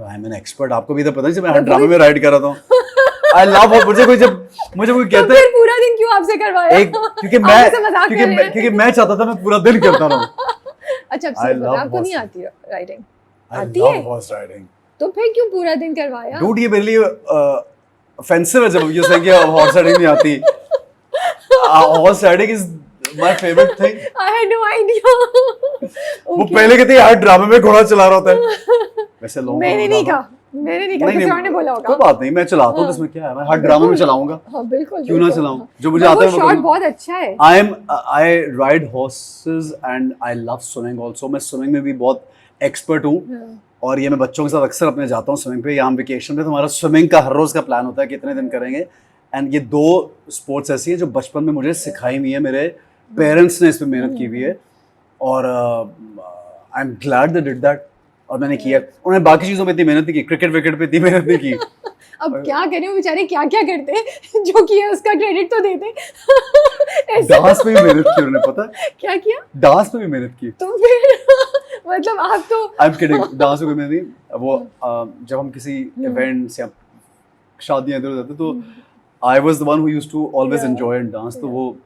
आई एम एन एक्सपर्ट, आपको भी तो पता है, मैं हर ड्रामे में राइड कर रहा था. आई लव, मुझे कोई कहता है पूरा दिन क्यों आपसे करवाया? क्योंकि मैं चाहता था मैं पूरा दिन करता रहूं. अच्छा, आपको नहीं आती राइडिंग? आती है हॉर्स राइडिंग, तो फिर क्यों पूरा दिन करवाया? डूड, ये मेरे लिए ऑफेंसिव है जब यू से कि हॉर्स राइडिंग नहीं आती. Horse riding is my favourite thing. I had no idea. वो पहले कहते यार ड्रामे में घोड़ा चला रहा होता है. वैसे लोग मैंने नहीं कहा, किसी और ने बोला होगा. कोई बात नहीं, मैं चलाता हूं, इसमें क्या है, मैं हर ड्रामे में चलाऊंगा. हां बिल्कुल, क्यों ना चलाऊं, जो मुझे आता है वो शॉट बहुत अच्छा है. I ride horses and I love swimming also. मैं स्विमिंग में भी बहुत एक्सपर्ट हूं, और ये मैं बच्चों के साथ अक्सर अपने जाता हूं स्विमिंग पे. यहाँ वेकेशन पे तो हमारा स्विमिंग का हर रोज का प्लान होता है कितने दिन करेंगे. एंड ये 2 स्पोर्ट्स ऐसी हैं जो बचपन में मुझे सिखाई हुई है, मेरे पेरेंट्स ने इस पे मेहनत की हुई है, और I am glad they did that. और मैंने किया. उन्होंने बाकी चीज़ों पे इतनी मेहनत नहीं की, क्रिकेट विकेट पे इतनी मेहनत नहीं की. अब क्या करें, वो बेचारे क्या क्या करते हैं, जो किया उसका क्रेडिट तो देते. डांस पे भी मेहनत की उन्होंने, पता है क्या किया? डांस पे भी मेहनत की. तो फिर मतलब आप तो, आई एम किडिंग, डांस पे मेहनत नहीं. वो जब हम किसी इवेंट्स या शादियां इधर जाते तो I was the one who used to always enjoy and dance. तो वो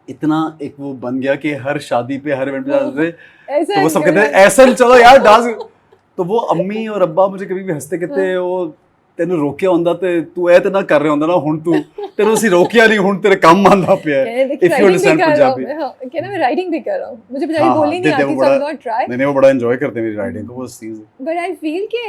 इतना एक वो बन गया कि हर शादी पे, हर इवेंट पे जाते थे तो वो सब कहते हैं ऐसा चलो यार डांस. तो वो अम्मी और अब्बा मुझे कभी भी हंसते कहते हैं, वो तेन रोकिया होंदा ते तू ऐ ते ना कर रहे होंदा ना, हुन तू तेरे उसी रोकिया नहीं, हुन तेरे काम आंदा पिया है. If you understand Punjabi. कहना मैं राइडिंग भी कर रहा हूं, मुझे बेचारी बोलनी नहीं आती, सब नॉट ट्राई. नहीं वो बड़ा एंजॉय करते हैं मेरी राइडिंग को, वो चीज. बट आई फील कि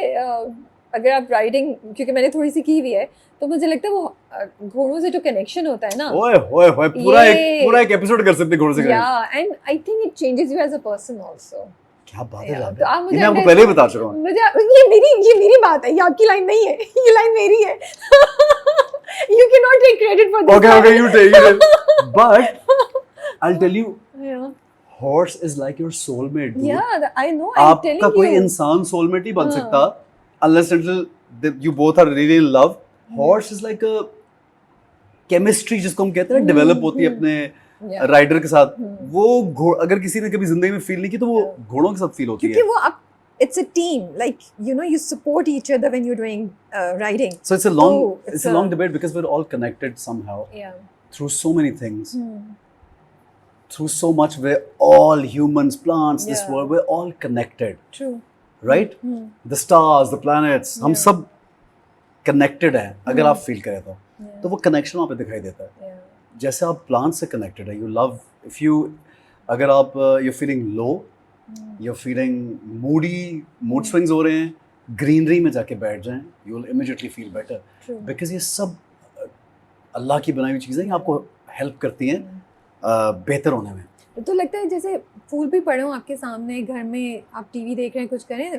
अगर आप राइडिंग, क्योंकि मैंने थोड़ी सी की हुई है, तो मुझे लगता है वो घोड़ों से जो कनेक्शन होता है ना, ओए होए पूरा एक एपिसोड कर सकते हैं घोड़ों से. या and I think it changes you as a person also. क्या बात है, तो मैं आपको पहले ही बता चुका हूं. मुझे ये मेरी बात है, ये आपकी लाइन नहीं है, ये लाइन मेरी है. You cannot take credit for this. Okay, you take it. But I'll tell you, horse is like your soulmate, dude. Yeah, I know. I'm telling you. आपका कोई इंसान soulmate ही बन सकता unless until you both are really in love. Horse is like a chemistry जिसको हम कहते हैं ना, develop होती है अपने राइडर के साथ. वो अगर किसी ने कभी जिंदगी में फील नहीं की तो वो घोड़ों के साथ फील होती है. क्योंकि वो आप, it's a team, like you know, you support each other when you're doing riding. So it's a long debate because we're all connected somehow. Yeah. Through so many things. Through so much, we're all humans, plants, this world, we're all connected. True. Right? The stars, the planets, हम सब connected हैं अगर आप feel करें तो वो connection वहाँ पे दिखाई देता है. जैसे आप प्लांट से कनेक्टेड है, यू लव, इफ यू, अगर आप you feeling low, you feeling mood swings हो रहे हैं, ग्रीनरी में जाके बैठ जाएं, you will immediately feel better. Because ये सब अल्लाह की बनाई हुई चीज़ें आपको हेल्प करती हैं बेहतर होने में. तो लगता है जैसे फूल भी पड़े हों आपके सामने, घर में आप टीवी देख रहे हैं, कुछ करें,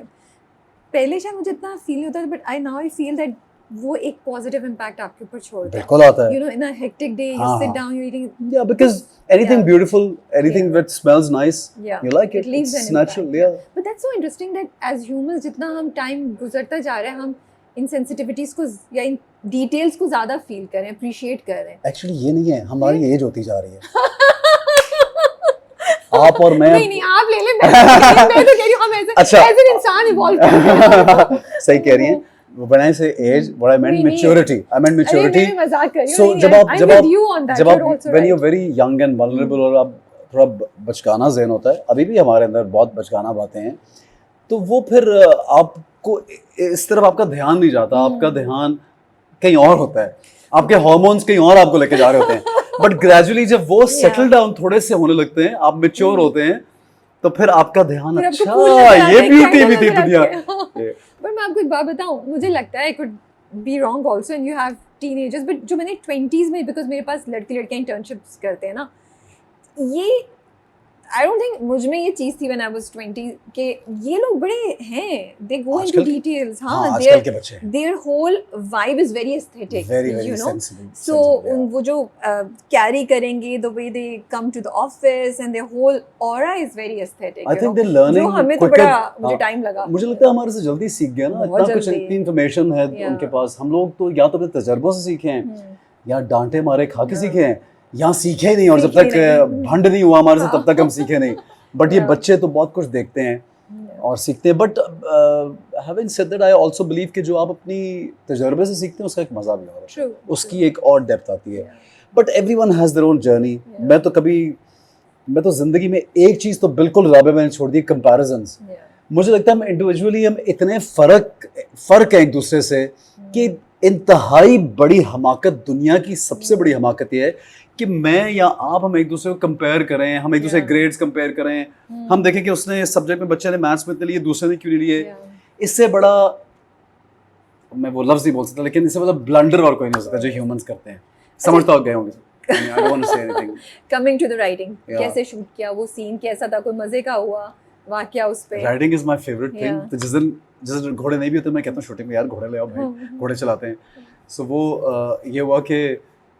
पहले शायद मुझे इतना फील नहीं होता, but I now I feel that वो एक पॉजिटिव इम्पैक्ट आपके ऊपर छोड़ता है. बिल्कुल आता है. You know, in a hectic day, you sit down, you're eating. Yeah, because anything beautiful, anything that smells nice, you like it. It's natural, yeah. But that's so interesting that as humans, जितना हम time गुजरता जा रहे हैं, हम इन sensitivities को या in details को ज़्यादा फील कर रहे हैं, अप्रिशिएट कर रहे हैं. Actually ये नहीं है, हमारी एज होती जा रही है. आप और मैं. नहीं आप ले लें, मैं तो कह रही हूँ हम ऐसे इंसान इवॉल्व कर रहे हैं. सही कह रही हैं. when I say age, what I meant maturity. I meant maturity. मैं मजाक कर रही हूँ. So नहीं, जब I'm आप with you on that. जब You're आप also when right. you're very young and vulnerable और आप थोड़ा बचकाना ज़हन होता है, अभी भी हमारे अंदर बहुत बचकाना बातें हैं, तो वो फिर आपको इस तरफ आपका ध्यान नहीं जाता, आपका ध्यान कहीं और होता है, आपके हार्मोन्स कहीं और आपको लेके जा रहे होते हैं. बट ग्रेजुअली जब वो सेटल डाउन थोड़े से होने लगते हैं, आप मेच्योर होते हैं, तो फिर आपका ध्यान अच्छा ये भी थी दुनिया. पर मैं आपको एक बात बताऊं, मुझे लगता है could be wrong also and you have teenagers, but जो मैंने 20s में, because मेरे पास लड़के लड़कियां इंटर्नशिप्स करते हैं ना, ये I don't think मुझ में ये चीज़ थी when I was 20 कि ये लोग बड़े हैं, they go into details. हाँ, आजकल के बच्चे, their whole vibe is very aesthetic, very you know. sensible. So वो जो carry करेंगे, the way they come to the office and their whole aura is very aesthetic. I think they're learning. जो हमें तो बड़ा मुझे टाइम लगा. मुझे लगता है हमारे से जल्दी सीख गया ना, इतना कुछ इतनी इन्फॉर्मेशन है उनके पास. हम लोग तो या तो अपने तजर्बों से सीखे हैं, या डांटे मारे खा के सीखे हैं, या सीखे ही नहीं, और जब तक भंड नहीं हुआ हमारे से तब तक हम सीखे नहीं. बट ये बच्चे तो बहुत कुछ देखते हैं और सीखते हैं. But having said that I also believe कि जो आप अपनी तजर्बे से सीखते हैं उसका एक मजा भी होता है, उसकी एक और डेप्थ आती है. But everyone has their own journey. मैं तो जिंदगी में एक चीज तो बिल्कुल राबे मैंने छोड़ दी, कंपैरिजंस. मुझे लगता है हम इंडिविजुअली हम इतने फर्क हैं एक दूसरे से कि इंतहाई बड़ी हमाकत, दुनिया की सबसे बड़ी हमाकत ये है कि मैं या आप हम एक दूसरे को कंपेयर करें, हम एक दूसरे ग्रेड्स कंपेयर करें, हम देखें कि उसने इस सब्जेक्ट में, बच्चे ने मैथ्स में इतने लिए, दूसरे ने क्यों नहीं लिए. इससे बड़ा, मैं वो लफ्ज नहीं बोल सकता, लेकिन इससे बड़ा ब्लंडर और कोई नहीं हो सकता जो ह्यूमंस करते हैं. समझता हो गए होंगे. I don't want to say anything. Coming to the writing, कैसे शूट किया, वो सीन कैसा था, कोई मजे का हुआ वाकया उस पे? Writing is my favorite thing. तो जिस दिन घोड़े नहीं भी होते, मैं कहता हूँ शूटिंग में यार घोड़े ले आओ भाई, घोड़े चलाते हैं. सो वो ये हुआ कि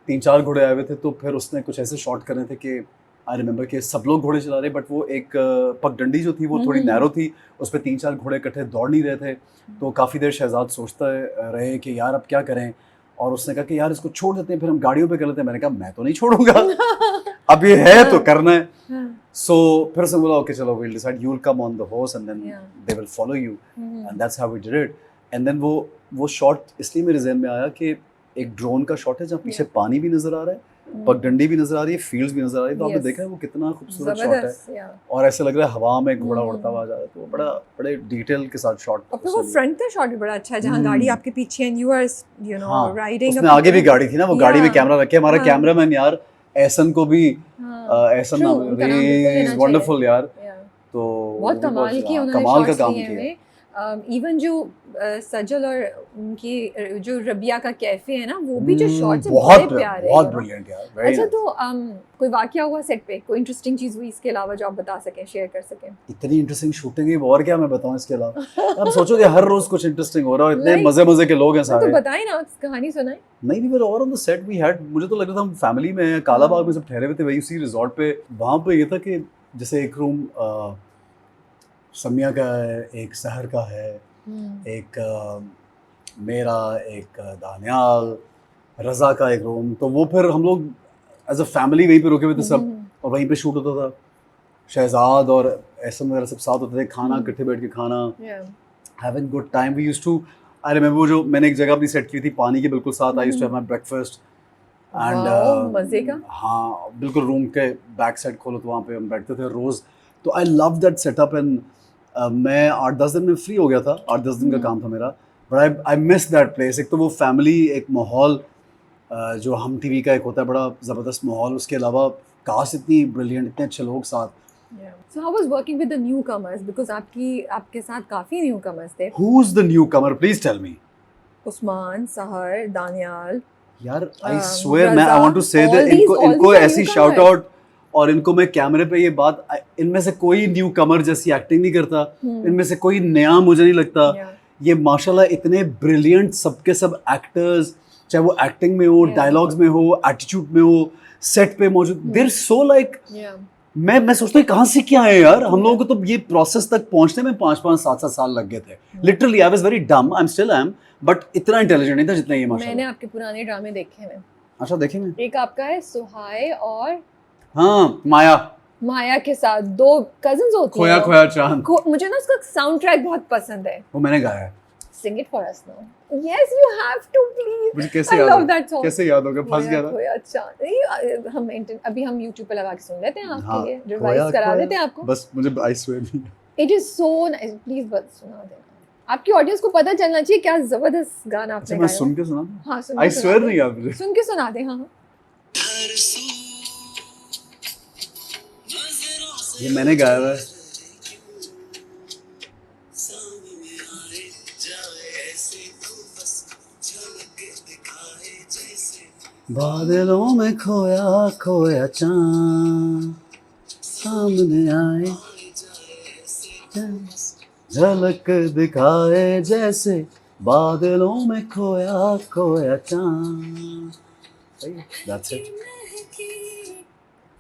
3-4 घोड़े आए हुए थे, तो फिर उसने कुछ ऐसे शॉट करने थे कि आई रिमेंबर कि सब लोग घोड़े चला रहे, बट वो एक पगडंडी जो थी वो थोड़ी नैरो थी, उस पर 3-4 घोड़े इकट्ठे दौड़ नहीं रहे थे. तो काफ़ी देर शहजाद सोचते रहे कि यार अब क्या करें, और उसने कहा कि यार इसको छोड़ देते हैं, फिर हम गाड़ियों पे कर लेते हैं. मैंने कहा मैं तो नहीं छोड़ूंगा, अब ये है तो करना है. सो फिर उसने बोला ओके चलो we'll decide, you'll come on the horse and then they will follow you, and that's how we did it. And then वो शॉट इसलिए मेरे ज़हन में आया कि एक ड्रोन का शॉट है जहाँ पीछे पानी भी नजर आ रहा है, पगडंडी भी नजर आ रही है, फील्ड्स भी नजर आ रही है. तो आपने देखा है वो कितना खूबसूरत शॉट है, और ऐसे लग रहा है हवा में घोड़ा उड़ता हुआ जा रहा है. तो बड़े डिटेल के साथ शॉट. और फिर वो फ्रंट का शॉट भी बड़ा अच्छा है, जहाँ गाड़ी आपके पीछे and you are you know riding. उसमें आगे भी गाड़ी थी ना, वो गाड़ी में कैमरा रखे. हमारा कैमरामैन यार एहसन को भी, एहसन इज वंडरफुल यार. तो बहुत कमाल की उन्होंने कमाल का काम किया किया. इवन जो सजल और उनकी जो रबिया का कैफे है ना, वो भी जो शॉट्स हैं बहुत प्यारे, बहुत ब्रिलियंट यार. अच्छा तो कोई वाकया हुआ सेट पे, कोई इंटरेस्टिंग चीज हुई इसके अलावा जो आप बता सकें, शेयर कर सकें? इतनी इंटरेस्टिंग शूटिंग है, और क्या मैं बताऊं इसके अलावा. आप सोचोगे हर रोज कुछ इंटरेस्टिंग हो रहा है, इतने मजे के लोग हैं सारे. तो बताएं ना, कहानी सुनाएं. नहीं, we were on the set, we had, मुझे तो लग रहा था हम फैमिली में हैं, कालाबाग में सब ठहरे हुए थे, वही उसी रिजॉर्ट पे. वहाँ पे ये था कि जैसे एक रूम समिया का है, एक सहर का है, एक मेरा, एक दानियाल, रज़ा का एक रूम. तो वो फिर हम लोग एज अ फैमिली वहीं पे रुके हुए थे सब, और वहीं पे शूट होता था. शहजाद और एहसन वगैरह सब साथ होते थे, खाना इकट्ठे बैठ के खाना, having good time. We used to, I remember वो जो मैंने एक जगह अपनी सेट की थी पानी के बिल्कुल साथ, I used to have my breakfast and मजे का. हाँ बिल्कुल, रूम के बैक साइड खोलो तो वहाँ पे हम बैठते थे रोज़. तो I love that setup. And मैं 8-10 दिन में फ्री हो गया था, 8-10 दिन का काम था मेरा, but I miss that place. एक तो वो फैमिली, एक माहौल जो हम टीवी का एक होता है बड़ा ज़बरदस्त माहौल, उसके अलावा कास्ट इतनी ब्रिलियंट, इतने अच्छे लोग साथ. So how was working with the newcomers, because आपके साथ काफ़ी newcomers थे. Who's the newcomer? Please tell me. Usman, सहर, दानियाल. यार I swear मैं I want to say that इनको ऐसी shout out, और इनको मैं कैमरे पे ये बात, इनमें से कोई न्यू कमर जैसी एक्टिंग नहीं करता, इनमें से कोई नया मुझे नहीं लगता. ये माशाल्लाह इतने ब्रिलियंट सबके सब एक्टर्स, चाहे वो एक्टिंग में हो, डायलॉग्स में हो, एटीट्यूड में हो, सेट पे मौजूद, देयर सो लाइक. मैं सोचता हूँ कहाँ से क्या है यार. हम लोगों को तो ये प्रोसेस तक पहुँचने में 5-5, 7-7 साल लग गए थे. लिटरली आई वाज वेरी डम, I am still I am, but इतना इंटेलिजेंट नहीं था जितना ये माशाल्लाह. मैंने आपके पुराने ड्रामे देखे हैं. अच्छा देखे मैं. एक आपका है सुहाय और हाँ माया के साथ 2 कजिन्स होती हैं, खोया चांद. मुझे ना उसका साउंड ट्रैक बहुत पसंद है. वो मैंने गाया है. sing it for us now. Yes, you have to, please. मुझे कैसे I याद love होगा? that song. कैसे याद होगा? फंस गया था। खोया चांद, अभी हम YouTube पे लगा के सुन लेते हैं आपके हाँ, लिए, रिवाइज करा देते हैं आपको। बस मुझे I swear नहीं। It is so nice. Please बस सुना देना। आपकी ऑडियंस को पता चलना चाहिए क्या जबरदस्त गाना आपने गाया। मैं सुन के सुना? हाँ, सुन I swear नहीं याद मुझे। सुन के सुना दे। हाँ, ये मैंने गाया हुआ है। बादलों में खोया खोया चांद सामने आए, झलक दिखाए जैसे बादलों में खोया खोया चांद। That's it.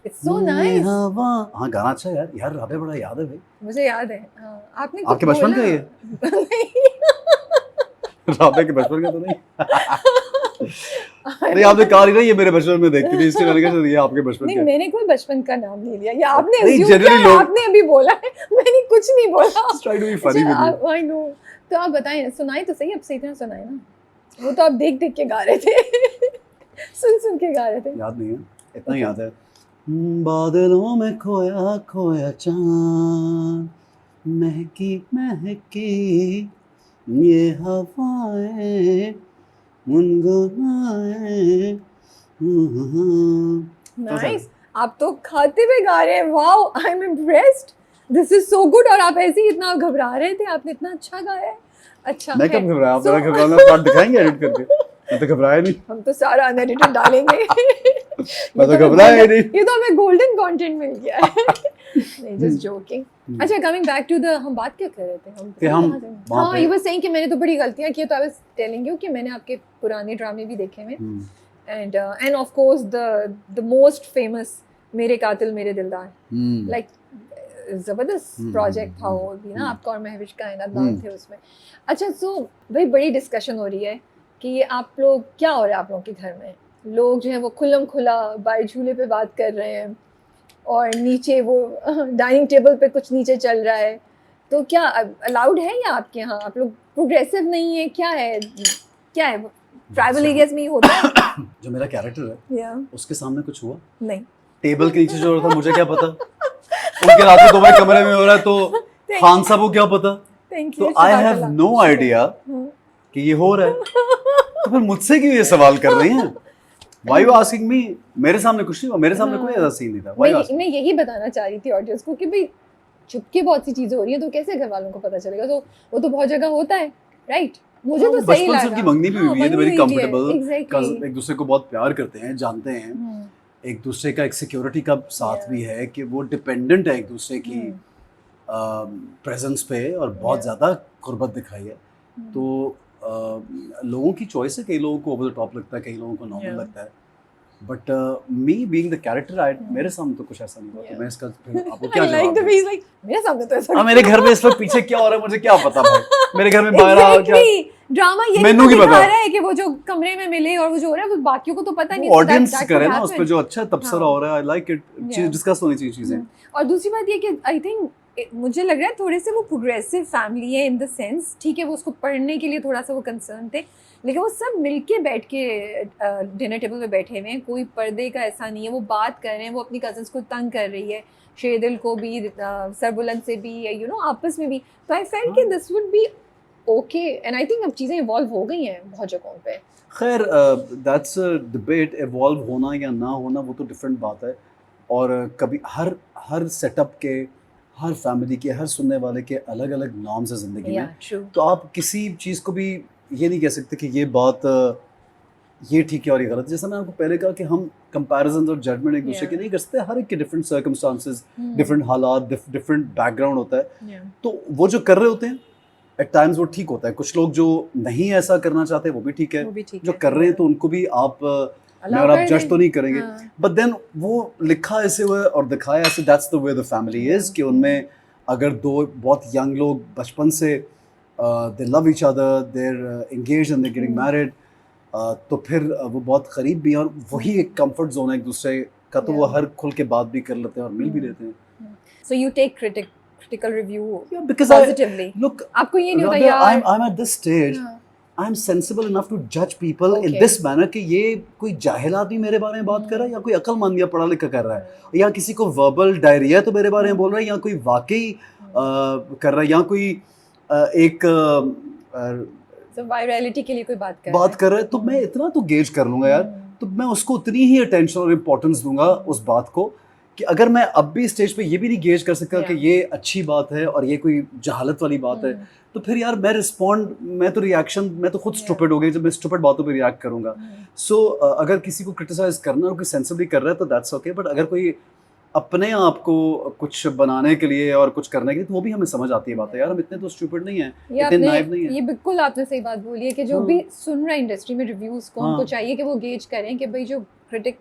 it's so nice. हाँ गाना अच्छा है यार। यार राबे बड़ा याद है भाई। मुझे याद है। हाँ, आपने आपके बचपन का ये? राबे के बचपन का तो नहीं। नहीं आपने कहा नहीं ना ये मेरे बचपन में देखती थी, इसलिए मैंने कहा ये आपके बचपन का। नहीं, मैंने कोई बचपन का नाम नहीं लिया, ये आपने नहीं, assume generally किया, आपने अभी बोला है, मैंने कुछ नहीं बोला। Just try to be funny with you. I know. तो आप बताएं, सुनाई तो सही, अब सही तरह सुनाए ना। वो तो आप देख देख के गा रहे थे। सुन के गा रहे थे। याद नहीं है, इतना याद है। बादलों में खोया खोया चांद, महकी महकी ये हवाएं गुनगुनाए। नाइस, आप तो खाते हुए गा रहे हैं। Wow, I am impressed, this is so good. और आप ऐसे ही इतना घबरा रहे थे, आपने इतना अच्छा गाया है। अच्छा, मैं कब घबराया? आप मेरा घबराना पार्ट दिखाएंगे एडिट करके? मैं तो घबराया नहीं। हम तो सारा अनएडिटेड डालेंगे। मैं तो घबराया नहीं। ये तो हमें गोल्डन कंटेंट मिल गया है। नहीं, जस्ट जोकिंग। अच्छा, कमिंग बैक टू द, हम बात क्या कर रहे थे? हम हाँ, यू वर सेइंग कि मैंने तो बड़ी गलतियां की, तो आई वाज टेलिंग यू कि मैंने आपके पुराने ड्रामे भी देखे हैं। End of course the most famous मेरे कातिल मेरे दिलदार, लाइक जबरदस्त प्रोजेक्ट था वो भी ना, आपका और महविश कायनात नाम थे उसमें। अच्छा, सो भाई बड़ी डिस्कशन हो रही है कि ये आप लोग क्या हो रहा है आप लोगों के घर में, लोग जो है वो खुल्लम खुला बाई झूले पे बात कर रहे हैं और नीचे वो डाइनिंग टेबल पे कुछ नीचे चल रहा है, तो क्या अलाउड है या आपके यहाँ आप लोग प्रोग्रेसिव नहीं है, क्या है ट्राइबल एरियाज में ही होता है? जो मेरा कैरेक्टर है उसके सामने कुछ हुआ नहीं, टेबल के नीचे जो हो रहा था मुझे क्या पता, उनके रात को दो कमरे में हो रहा है तो खान साहब को क्या पता, तो आई हैव नो आइडिया कि ये हो रहा है, तो फिर मुझसे क्यों ये सवाल कर रही हैं? Why you asking me? मेरे सामने कुछ नहीं हुआ, मेरे सामने कोई ऐसा सीन नहीं था। मैं यही बताना चाह रही थी ऑडियंस को कि भाई छुपके बहुत सी चीजें हो रही हैं, तो कैसे घर वालों को पता चलेगा? तो वो तो बहुत जगह होता है, राइट? मुझे तो सही लगा। बचपन से मंगनी भी हुई है, वेरी कंफर्टेबल, एक दूसरे को बहुत प्यार करते हैं, जानते हैं, एक दूसरे का एक सिक्योरिटी का साथ भी है कि वो डिपेंडेंट है एक दूसरे की प्रेजेंस पे, और बहुत ज़्यादा कुर्बत दिखाई है। तो लोगों की चॉइस है, कई लोगों को ओवर द टॉप लगता है, कई लोगों को नॉर्मल लगता है, but me being the character, मेरे सामने तो कुछ ऐसा नहीं हुआ, तो मैं इसका आपको क्या जवाब दूं? मेरे सामने तो ऐसा, मेरे घर में इस वक्त पीछे क्या हो रहा है मुझे क्या पता भाई, मेरे घर में बाहर क्या ड्रामा ये दिखा रहा है कि वो जो कमरे में मिले और वो जो हो रहा है वो बाकियों को तो पता नहीं, ऑडियंस करे ना उस पे जो अच्छा तबसरा हो रहा है, आई लाइक इट, डिस्कस होनी चाहिए चीजें। और दूसरी बात ये कि आई थिंक मुझे लग रहा है थोड़े से वो प्रोग्रेसिव फैमिली है इन द सेंस, ठीक है वो उसको पढ़ने के लिए थोड़ा सा वो कंसर्न थे, लेकिन वो सब मिलके बैठ के डिनर टेबल पे बैठे हुए हैं, कोई पर्दे का ऐसा नहीं है, वो बात कर रहे हैं, वो अपनी कजन्स को तंग कर रही है, शेरदिल को भी, सरबुलंद से भी, यू नो आपस में भी, तो आई फेल्ट कि this would be okay, and I think अब चीज़ें इवॉल्व हो गई हैं बहुत जगहों पे। खैर दैट्स अ डिबेट, इवॉल्व होना या ना होना वो तो डिफरेंट बात है, और कभी हर सेटअप के, हर फैमिली के, हर सुनने वाले के अलग अलग नॉर्म्स है ज़िंदगी में, तो आप किसी चीज़ को भी ये नहीं कह सकते कि ये बात ये ठीक है और ये गलत। जैसा मैं आपको पहले कहा कि हम कंपैरिजन और जजमेंट एक दूसरे के नहीं कर सकते, हर एक के डिफरेंट सर्कमस्टांसेस, डिफरेंट हालात, डिफरेंट बैकग्राउंड होता है, तो वो जो कर रहे होते हैं एट टाइम्स वो ठीक होता है, कुछ लोग जो नहीं ऐसा करना चाहते वो भी ठीक है, जो कर रहे हैं तो उनको भी आप जज तो नहीं करेंगे, बट देन वो लिखा ऐसे हुआ और दिखाया ऐसे, that's the way the family is, कि उनमें अगर दो बहुत यंग लोग बचपन से they love each other, they are engaged and they getting married, तो फिर वो बहुत करीब भी हैं, और वही एक कंफर्ट जोन है एक दूसरे का, तो वो हर खुल के बात भी कर लेते हैं और मिल भी लेते हैं। So you take critical review because positively. Look, आपको ये नहीं होता यार, I'm at this stage, I'm sensible enough to judge people in this manner कि ये कोई जाहिल आदमी मेरे बारे में बात कर रहा है या कोई अक्लमंद या पढ़ा लिखा कर रहा है, या किसी को वर्बल डायरिया तो मेरे बारे में बोल रहा है, या कोई वाकई कर रहा है, या कोई एक वायरलिटी के लिए कोई बात कर रहा है, तो मैं इतना तो गेज कर लूंगा यार, तो मैं उसको उतनी ही अटेंशन और इम्पोर्टेंस दूंगा उस बात को कि अगर मैं अब भी स्टेज पे ये भी नहीं गेज कर सकता कि ये अच्छी बात है और ये कोई जहालत वाली बात है, तो फिर यार मैं तो रिएक्शन, मैं तो खुद स्टूपिड हो गई जब मैं स्टूपिड बातों पे रिएक्ट करूंगा। सो अगर किसी को क्रिटिसाइज करना और कोई सेंसिबली कर रहा है तो दैट्स ओके, बट अगर कोई अपने आप को कुछ बनाने के लिए और कुछ करने के लिए, तो वो भी हमें समझ आती है बात है यार, हम इतने तो स्टूपिड नहीं है, इतने नाइव नहीं है। ये बिल्कुल आपने सही बात बोली है कि जो भी सुन रहा है इंडस्ट्री में रिव्यूज को, उनको चाहिए कि वो गेज करें कि भाई जो क्रिटिक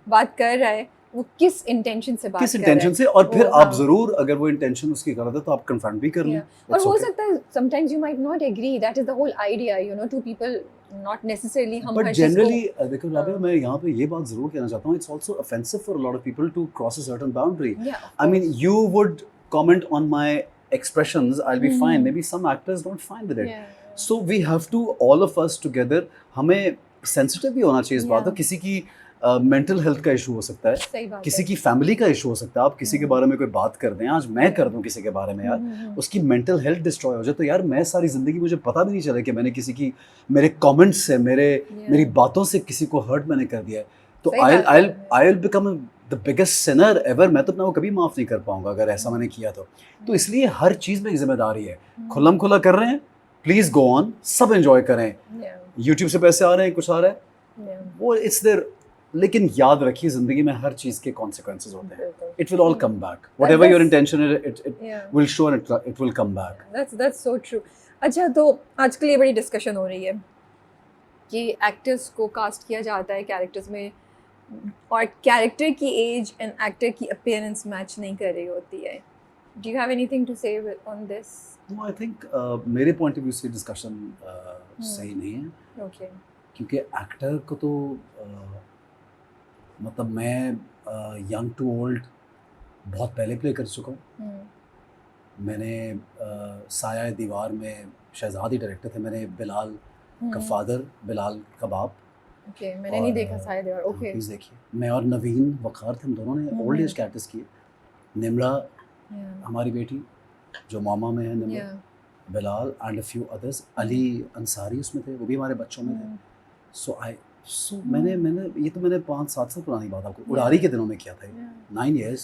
बात कर रहा है वो किस इंटेंशन से बात कर रहा है, किस इंटेंशन से, और फिर आप जरूर अगर वो इंटेंशन उसकी गलत है तो आप कन्फ्रंट भी कर लें। और हो सकता है sometimes you might not agree, that is the whole idea, you know, to people not necessarily हम बट जनरली देखो राबिया, मैं यहाँ पे ये बात जरूर कहना चाहता हूँ, it's also offensive for a lot of people to cross a certain boundary. I mean you would comment on my expressions, I'll be fine, maybe some actors don't find with it, so we have to, all of us together, हमें sensitive भी होना चाहिए इस बात। किसी की mental health का issue हो सकता है, किसी की फैमिली का इशू हो सकता है, आप किसी के बारे में कोई बात कर दें, आज मैं कर दूं किसी के बारे में यार, उसकी मेंटल हेल्थ डिस्ट्रॉय हो जाए, तो यार मैं सारी जिंदगी मुझे पता भी नहीं चला कि मैंने किसी की, मेरे कमेंट्स से, मेरी बातों से किसी को हर्ट मैंने कर दिया है, तो I will become the biggest Sinner ever. मैं तो अपना वो कभी माफ़ नहीं कर पाऊंगा अगर ऐसा मैंने किया तो इसलिए हर चीज़ में एक जिम्मेदारी है, खुल्लम खुला कर रहे हैं, प्लीज़ गो ऑन, सब एंजॉय करें, यूट्यूब से पैसे आ रहे हैं, कुछ आ रहा है, वो इट्स देयर, लेकिन याद रखिए ज़िंदगी में हर चीज़ के कॉन्सिक्वेंसेस होते हैं, it will all come back, whatever your intention it will show and it will come back. That's so true. अच्छा, तो आजकल ये बड़ी डिस्कशन हो रही है कि एक्टर्स को कास्ट किया जाता है कैरेक्टर्स में और कैरेक्टर की एज एंड एक्टर की अपीयरेंस मैच नहीं कर रही होती है। Do you have anything to say on this? No, I think मेरे पॉइंट ऑफ व्यू से डिस्कशन सही नहीं है। ओके। क्योंकि एक्टर को तो मतलब मैं यंग टू ओल्ड बहुत पहले प्ले कर चुका हूँ। मैंने साया दीवार में शहजाद ही डायरेक्टर थे, मैंने बिलाल का फादर, बिलाल कबाब, मैंने नहीं देखा साया दीवार। प्लीज़ देखिए। मैं और नवीन वखार थे, हम दोनों ने ओल्ड एज कैरेक्टर्स किए। निम्रा हमारी बेटी जो मामा में है, Nimra, Bilal and a few others, Ali Ansari उसमें थे, वो भी हमारे बच्चों में थे। सो मैंने ये तो मैंने 5-7 साल पुरानी बात आपको उड़ारी के दिनों में किया था, 9 years।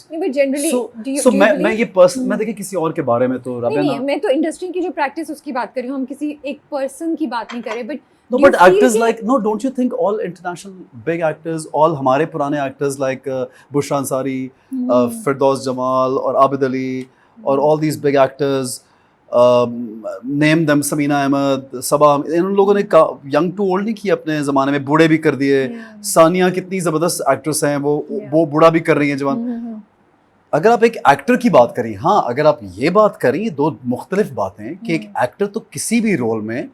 सो मैं ये पर्सन, मैं देखिए किसी और के बारे में तो नहीं, मैं तो इंडस्ट्री की जो प्रैक्टिस उसकी बात कर रही हूँ, हम किसी एक पर्सन की बात नहीं कर रहे। but actors like, no, don't you think all international big actors, all हमारे पुराने actors like बुशरा अंसारी, फिरदौस जमाल और आबिद अली और all these big actors, name them, Samina Ahmad, सबा, इन लोगों ने यंग टू ओल्ड नहीं किया अपने ज़माने में, बूढ़े भी कर दिए। सानिया कितनी ज़बरदस्त एक्ट्रेस हैं, वो बूढ़ा भी कर रही हैं जवान। अगर आप एक एक्टर की बात करें, हाँ, अगर आप ये बात करें, दो मुख्तलिफ बातें हैं कि एक एक्टर तो किसी भी रोल में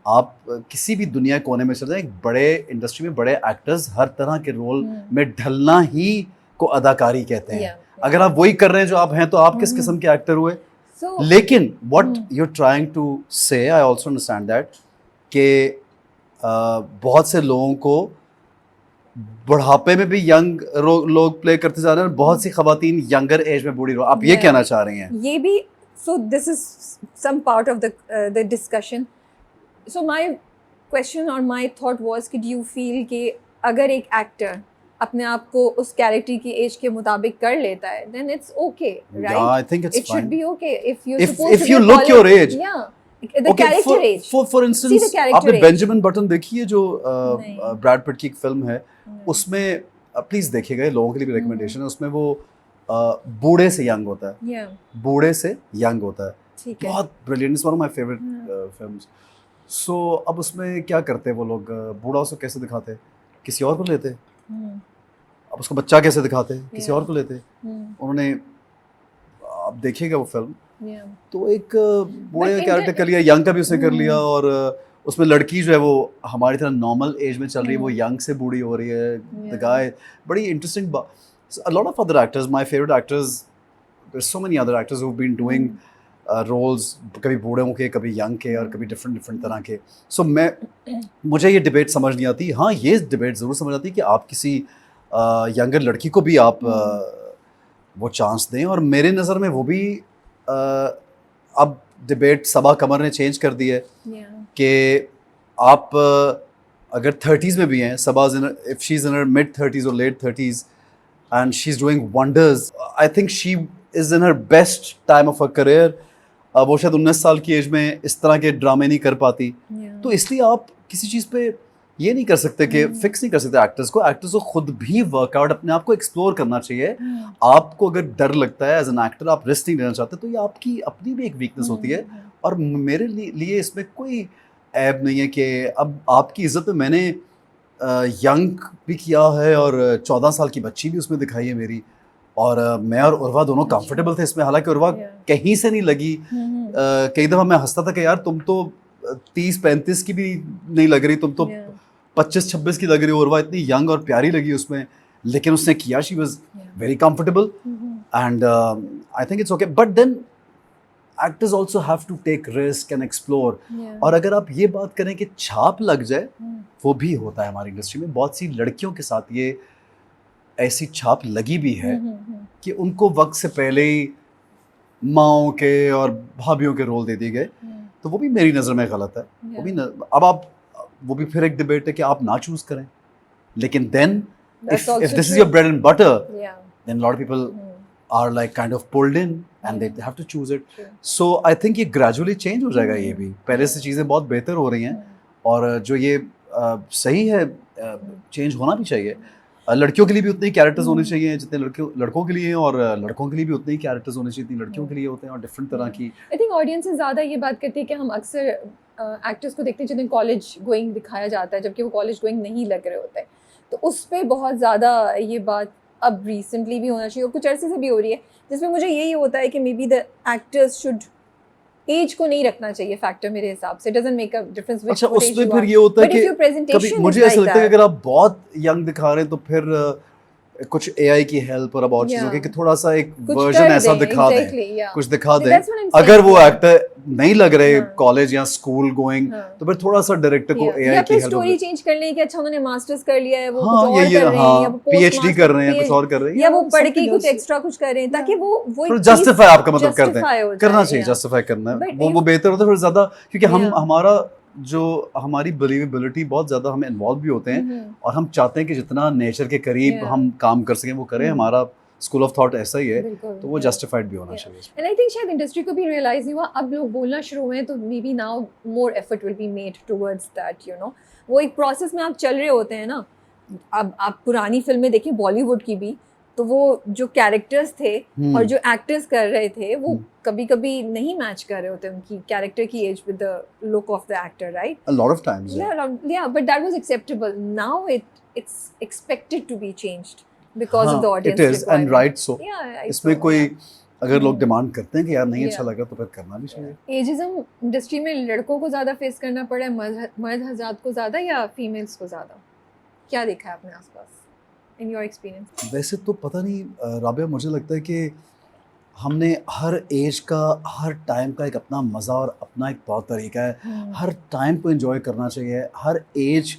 आप किसी भी दुनिया कोने में चले जाएं, एक बड़े इंडस्ट्री में बड़े एक्टर्स हर तरह के रोल में ढलना ही को अदाकारी कहते हैं। अगर आप वही कर रहे हैं जो आप हैं, तो आप किस किस्म के एक्टर हुए? लेकिन what you are trying to say, I also understand that, कि बहुत से लोगों को बुढ़ापे में भी यंग लोग प्ले करते जा रहे हैं, बहुत सी खवातीन यंगर एज में बूढ़ी, आप ये कहना चाह रही हैं? ये भी, so this is some part of the discussion. So my question और माय थॉट वाज कि डू यू फील कि अगर एक एक्टर अपने आप को उस कैरेक्टर की एज के मुताबिक कर लेता है, then it's okay, right? Yeah, I think it's fine. It should be okay if you look your age. Yeah. The character age. For instance, आपने बेंजामिन बटन देखी है जो ब्रैड पिट की एक फिल्म है, उसमें प्लीज देखिएगा, लोगों के लिए भी रिकमेंडेशन है, उसमें वो बूढ़े से यंग होता है, बूढ़े से यंग होता है, बहुत brilliant, it's one of my favourite films. So अब उसमें क्या करते हैं वो लोग, बूढ़ा उसको कैसे दिखाते हैं, किसी और को लेते, अब उसको बच्चा कैसे दिखाते हैं, किसी और को लेते, उन्होंने, आप देखिएगा वो फिल्म, तो एक बूढ़े का कैरेक्टर कर लिया, यंग का भी उसने कर लिया, और उसमें लड़की जो है वो हमारी तरह नॉर्मल एज में चल रही है, वो यंग से बूढ़ी हो रही है। द गाय, बड़ी interesting. A lot of other actors, my favourite actors, there's so many other actors who've been doing roles, कभी बूढ़ों के, कभी यंग के, और कभी डिफरेंट तरह के. So मुझे ये डिबेट समझ नहीं आती. हाँ, ये डिबेट ज़रूर समझ आती है कि आप किसी यंगर लड़की को भी आप वो चांस दें, और मेरे नज़र में वो भी अब डिबेट सबा कमर ने चेंज कर दी है कि आप अगर 30s में भी हैं, Saba if she is in her mid 30s और late 30s and she is doing wonders, I think she is in her best time of her career. वो शायद 19 साल की एज में इस तरह के ड्रामे नहीं कर पाती. तो इसलिए आप किसी चीज़ पे ये नहीं कर सकते कि फिक्स नहीं कर सकते एक्टर्स को खुद भी वर्कआउट अपने आप को एक्सप्लोर करना चाहिए. आपको अगर डर लगता है एज एन एक्टर, आप रिस्क नहीं लेना चाहते, तो ये आपकी अपनी भी एक वीकनेस होती है. और मेरे लिए इसमें कोई ऐब नहीं है कि अब आपकी इज्जत में मैंने यंग भी किया है और 14 साल की बच्ची भी उसमें दिखाई है मेरी, और मैं और उर्वा दोनों कंफर्टेबल थे इसमें. हालांकि उर्वा कहीं से नहीं लगी. कई दफ़ा मैं हंसता था कि यार तुम तो 30-35 की भी नहीं लग रही, तुम तो 25-26 की लग रही हो. उर्वा इतनी यंग और प्यारी लगी उसमें, लेकिन उसने किया, she was very comfortable and I think it's okay. But then actors also have to take risk and explore. और अगर आप ये बात करें कि छाप लग जाए, वो भी होता है हमारी इंडस्ट्री में. बहुत सी लड़कियों के साथ ये ऐसी छाप लगी भी है कि उनको वक्त से पहले ही माओ के और भाभीयों के रोल दे दिए गए. तो वो भी मेरी नज़र में गलत है. वो भी अब आप, वो भी फिर एक डिबेट है कि आप ना चूज करें, लेकिन then if this is your bread and butter, then a lot of people are like kind of pulled in and they have to choose it. So I think ये gradually change हो जाएगा. ये भी पहले से चीज़ें बहुत बेहतर हो रही हैं, और जो ये सही है, चेंज होना भी चाहिए. लड़कियों के लिए भी उतने ही कैरेक्टर्स होने चाहिए जितने लड़कों के लिए हैं, और लड़कों के लिए भी उतने ही कैरेक्टर्स होने चाहिए जितनी लड़कियों के लिए होते हैं, और डिफरेंट तरह की. आई थिंक ऑडियंस ज़्यादा ये बात करती है कि हम अक्सर एक्टर्स को देखते हैं जिन्हें कॉलेज गोइंग दिखाया जाता है, जबकि वो कॉलेज गोइंग नहीं लग रहे होते हैं. तो उस पर बहुत ज़्यादा ये बात अब रिसेंटली भी होना चाहिए, और कुछ अरसे से भी हो रही है, जिसमें मुझे यही होता है कि maybe the actors should age को नहीं रखना चाहिए फैक्टर मेरे हिसाब से. Doesn't make a difference. अच्छा, उसमें फिर ये होता है कि कभी मुझे ऐसा लगता है कि अगर आप बहुत यंग दिखा रहे हैं तो फिर कुछ एआई की हेल्प और अब और चीज़ों की थोड़ा सा एक वर्जन ऐसा दिखा दें, कुछ दिखा दें. अगर वो एक्टर नहीं लग रहे कॉलेज या स्कूल गोइंग, तो फिर थोड़ा सा डायरेक्टर को एआई की हेल्प, स्टोरी चेंज कर लें कि अच्छा उन्होंने मास्टर्स कर लिया है, वो कुछ और कर रहे हैं, या पीएचडी कर रहे हैं, कुछ और कर रहे हैं, या वो पढ़ के कुछ एक्स्ट्रा कुछ कर रहे हैं, ताकि वो जस्टिफाई, आपका मतलब करते हैं, करना चाहिए, जस्टिफाई करना है, वो बेहतर होता है फिर ज़्यादा. क्योंकि हम हमारा जो हमारी बिलीवेबिलिटी बहुत ज़्यादा हम इन्वॉल्व भी होते हैं, और हम चाहते हैं कि जितना नेचर के करीब हम काम कर सकें वो करें. हमारा स्कूल ऑफ थॉट ऐसा ही है, तो वो जस्टिफाइड भी होना चाहिए. एंड आई थिंक शायद इंडस्ट्री को भी रियलाइज नहीं हुआ, अब लोग बोलना शुरू हुए हैं, तो may be now more effort will be made towards that. You know, वो एक प्रोसेस में आप चल रहे होते हैं ना. अब आप पुरानी फिल्में देखें, बॉलीवुड की भी, तो वो जो कैरेक्टर्स थे और जो एक्टर्स कर रहे थे, वो कभी कभी नहीं मैच कर रहे होते उनकी कैरेक्टर की age with the look of the actor, right? A lot of times. Yeah, but that was acceptable. Now it's expected to be changed because of the audience. It is, and right so. इसमें कोई अगर लोग demand करते हैं कि यार नहीं अच्छा लगा, तो फिर करना भी चाहिए. एजिज्म इंडस्ट्री में लड़कों को ज़्यादा फेस करना पड़ा है, मर्द हज़रात को ज़्यादा, या फीमेल्स को ज़्यादा? क्या देखा है अपने आसपास इन योर एक्सपीरियंस? वैसे तो पता नहीं राबिया, मुझे लगता है कि हमने हर एज का, हर टाइम का एक अपना मज़ा और अपना एक तौर तरीका है. हर टाइम को एंजॉय करना चाहिए. हर एज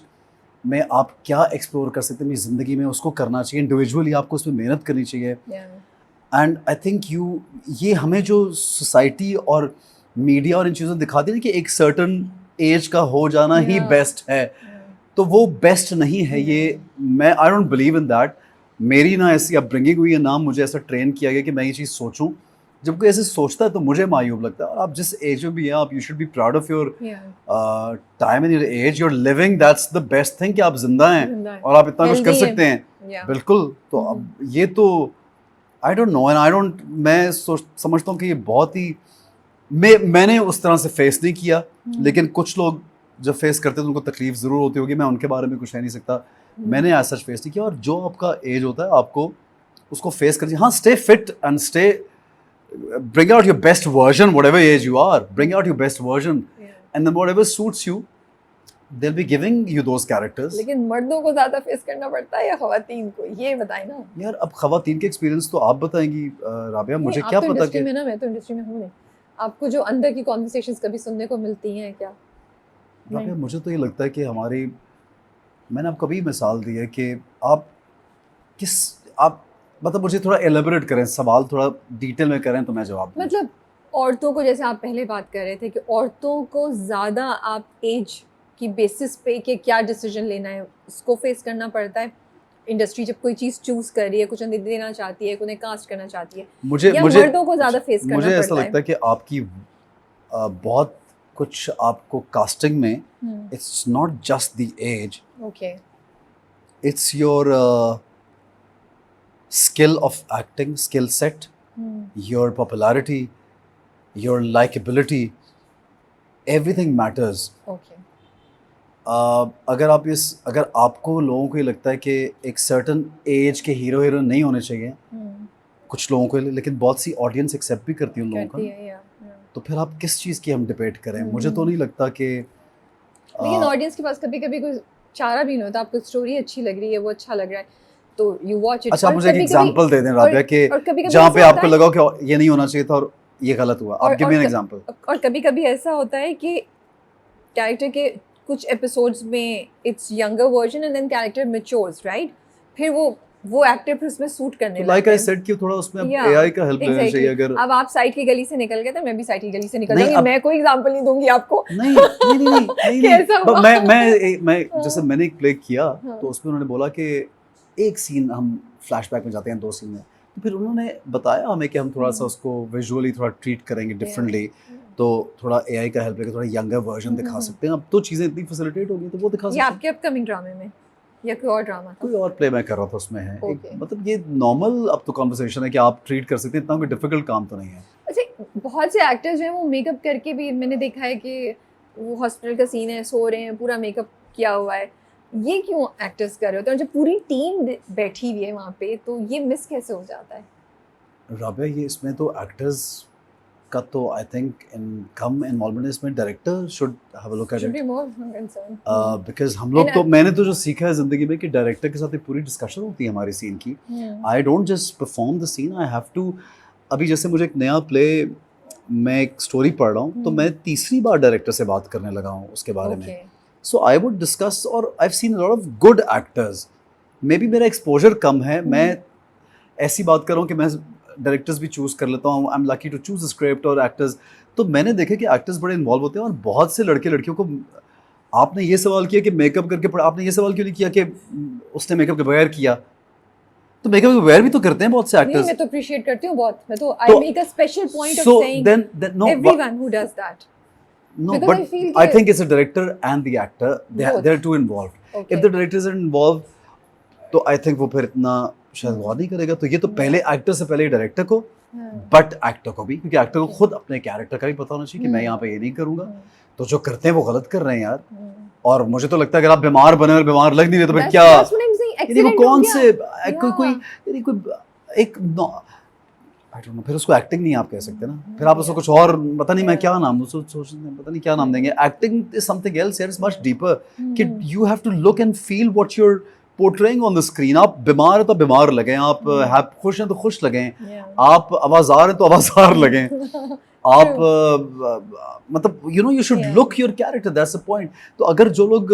में आप क्या एक्सप्लोर कर सकते हैं अपनी ज़िंदगी में, उसको करना चाहिए. इंडिविजुअली आपको उसमें मेहनत करनी चाहिए. एंड आई थिंक ये हमें जो सोसाइटी और मीडिया और इन चीज़ों दिखाती है कि एक सर्टन एज का हो जाना ही बेस्ट है, तो वो बेस्ट नहीं है. ये मैं I don't believe in that. मेरी ना ऐसी अपब्रिंगिंग हुई है, ना मुझे ऐसा ट्रेन किया गया कि मैं ये चीज़ सोचूं. जब कोई ऐसे सोचता है तो मुझे मायूब लगता है. और आप जिस एज में भी हैं, आप you should be proud of your time and your age, your living. That's the best thing कि आप जिंदा हैं और आप इतना कुछ कर सकते हैं. बिल्कुल. तो अब ये तो आई डोंट नो, एंड मैं समझता हूँ कि ये बहुत ही, मैंने उस तरह से फेस नहीं किया, लेकिन कुछ लोग जब फेस करते हैं तो उनको तकलीफ ज़रूर होती होगी. मैं उनके बारे में कुछ कह नहीं सकता. मैंने आज सच फेस नहीं किया. और जो आपका एज होता है आपको उसको फेस कर. हाँ, stay fit and stay, bring out your best version, whatever age you are, bring out your best version, and then whatever suits you, they'll be giving you those characters. लेकिन मर्दों को ज़्यादा फेस करना पड़ता है या ख़वातीन को, ये बताएं ना यार। अब ख़वातीन के एक्सपीरियंस तो आप बताएंगी राबिया, मुझे क्या तो पता कि मैं ना, मैं तो इंडस्ट्री में हूँ नहीं, आपको जो अंदर की कॉन्वर्सेशंस कभी सुनने को मिलती हैं क्या? राबिया मुझे तो ये लगता है कि हमारी, मैंने आपको कभी मिसाल दी है कि आप मतलब मुझे थोड़ा एलेबोरेट करें, सवाल थोड़ा डिटेल में करें तो मैं जवाब दूं। मतलब औरतों को, जैसे आप पहले बात कर रहे थे कि औरतों को ज़्यादा आप एज की बेसिस पे कि क्या डिसीजन लेना है उसको फेस करना पड़ता है। इंडस्ट्री जब कोई चीज़ चूज़ कर रही है, कुछ देना चाहती है, उन्हें कास्ट करना चाहती है, मुझे मर्दों को ज़्यादा फेस करना पड़ता है। मुझे ऐसा लगता है कि आपकी बहुत कुछ आपको कास्टिंग में, it's not just the age, okay, it's your skill of acting, skill set, your popularity, your likability, everything matters. Okay. अगर आपको लोगों को ये लगता है कि एक सर्टन एज के हीरो हीरोइन नहीं होने चाहिए, कुछ लोगों को, लेकिन बहुत सी ऑडियंस एक्सेप्ट भी करती है उन लोगों का, तो फिर आप किस चीज़ की हम डिबेट करें? मुझे तो नहीं लगता कि, लेकिन ऑडियंस के पास कभी कभी कोई चारा भी नहीं होता। आपको स्टोरी अच्छी लग रही है, वो अच्छा लग रहा है तो यू वॉच इट। अच्छा, मुझे एक एग्जांपल दे दें राबिया कि जहाँ पे आपको लगा कि ये नहीं होना चाहिए था और ये गलत हुआ, आप गिव मी एन एग्जांपल। और कभी-कभी ऐसा होता है कि कैरेक्टर के कुछ एपिसोड्स में it's younger version and then character matures, right? फिर वो एक्टर फिर उसमें सूट करने लगता है। लाइक आई सेड कि थोड़ा उसमें एआई का हेल्प लेना चाहिए। अगर अब आप साइड की गली से निकल गए तो मैं भी साइड की गली से निकल जाऊंगी। मैं कोई एग्जांपल नहीं दूंगी आपको। नहीं कैसा हुआ? मैं जैसे मैंने एक प्ले किया तो उसमें उन्होंने बोला कि एक सीन हम फ्लैशबैक में जाते हैं, 2 सीन में, तो फिर उन्होंने बताया हमें कि हम थोड़ा सा उसको विजुअली थोड़ा ट्रीट करेंगे डिफरेंटली, तो थोड़ा एआई का हेल्प लेकर थोड़ा यंगर वर्जन दिखा सकते हैं। अब तो चीज़ें इतनी फैसिलिटेट हो गई तो वो दिखा सकते हैं। आपके अपकमिंग ड्रामे में या कोई और ड्रामा था? कोई और प्ले मैं कर रहा था उसमें है। मतलब ये नॉर्मल अब तो कॉन्वर्सेशन है कि आप ट्रीट कर सकते हैं, इतना कोई डिफिकल्ट काम तो नहीं है। अच्छा, बहुत से एक्टर्स जो हैं वो मेकअप करके भी, मैंने देखा है कि वो हॉस्पिटल का सीन है, सो रहे हैं, पूरा मेकअप किया हुआ है, ये क्यों एक्टर्स कर रहे होते हैं? जब पूरी टीम बैठी हुई है वहाँ पे तो ये मिस कैसे हो जाता है? राबिया, ये इसमें तो एक्टर्स का तो आई थिंक कम इन्वॉल्वमेंट इसमें, director should have a look at it, because हम लोग तो, मैंने तो जो सीखा है जिंदगी में कि डायरेक्टर के साथ एक पूरी डिस्कशन होती है हमारी सीन की। I don't just perform the scene, I have to. अभी जैसे मुझे एक नया प्ले, मैं एक स्टोरी पढ़ रहा हूँ तो मैं तीसरी बार डायरेक्टर से बात करने लगा हूँ उसके बारे में। So I would discuss, और I've seen a lot of good actors. Maybe मेरा exposure कम है, मैं ऐसी बात कर रहा हूँ कि मैं डायरेक्टर्स भी चूज़ कर लेता हूँ। I'm lucky to choose a script और actors. तो मैंने देखा कि एक्टर्स बड़े इन्वॉल्व होते हैं और बहुत से लड़के लड़कियों को, आपने ये सवाल किया कि मेकअप करके पढ़ा, आपने ये सवाल क्यों नहीं किया कि उसने मेकअप के बगैर किया? तो मेकअप के बगैर भी तो करते हैं बहुत से एक्टर्स। मैं तो अप्रिशिएट करती हूँ बहुत, मैं तो I make a special point of saying everyone who does that. No, because but I think it's a director and the actor. They're too involved. Okay. If the director isn't involved, तो I think वो फिर इतना शायद गौर नहीं करेगा। तो ये तो पहले एक्टर से पहले डायरेक्टर को, बट एक्टर को भी, क्योंकि एक्टर को खुद अपने कैरेक्टर का भी पता होना चाहिए कि मैं यहाँ पे ये नहीं करूँगा। तो जो करते हैं वो गलत कर रहे हैं यार। और मुझे तो लगता है अगर आप बीमार बने और बीमार लग नहीं रहे तो फिर क्या, वो कौन से कोई एक I don't know, फिर उसको एक्टिंग नहीं आप कह सकते ना, फिर आप उसको कुछ और, पता नहीं मैं क्या नाम पता नहीं क्या नाम देंगे। Acting is something else, it's much deeper कि you have to look and feel what you are portraying on the screen. आप बीमार हैं तो बीमार लगें, आप खुश हैं तो खुश लगें, आप आवाज़ार हैं तो आवाज़ार लगें, आप मतलब you know you should look your character, that's the point. तो अगर जो लोग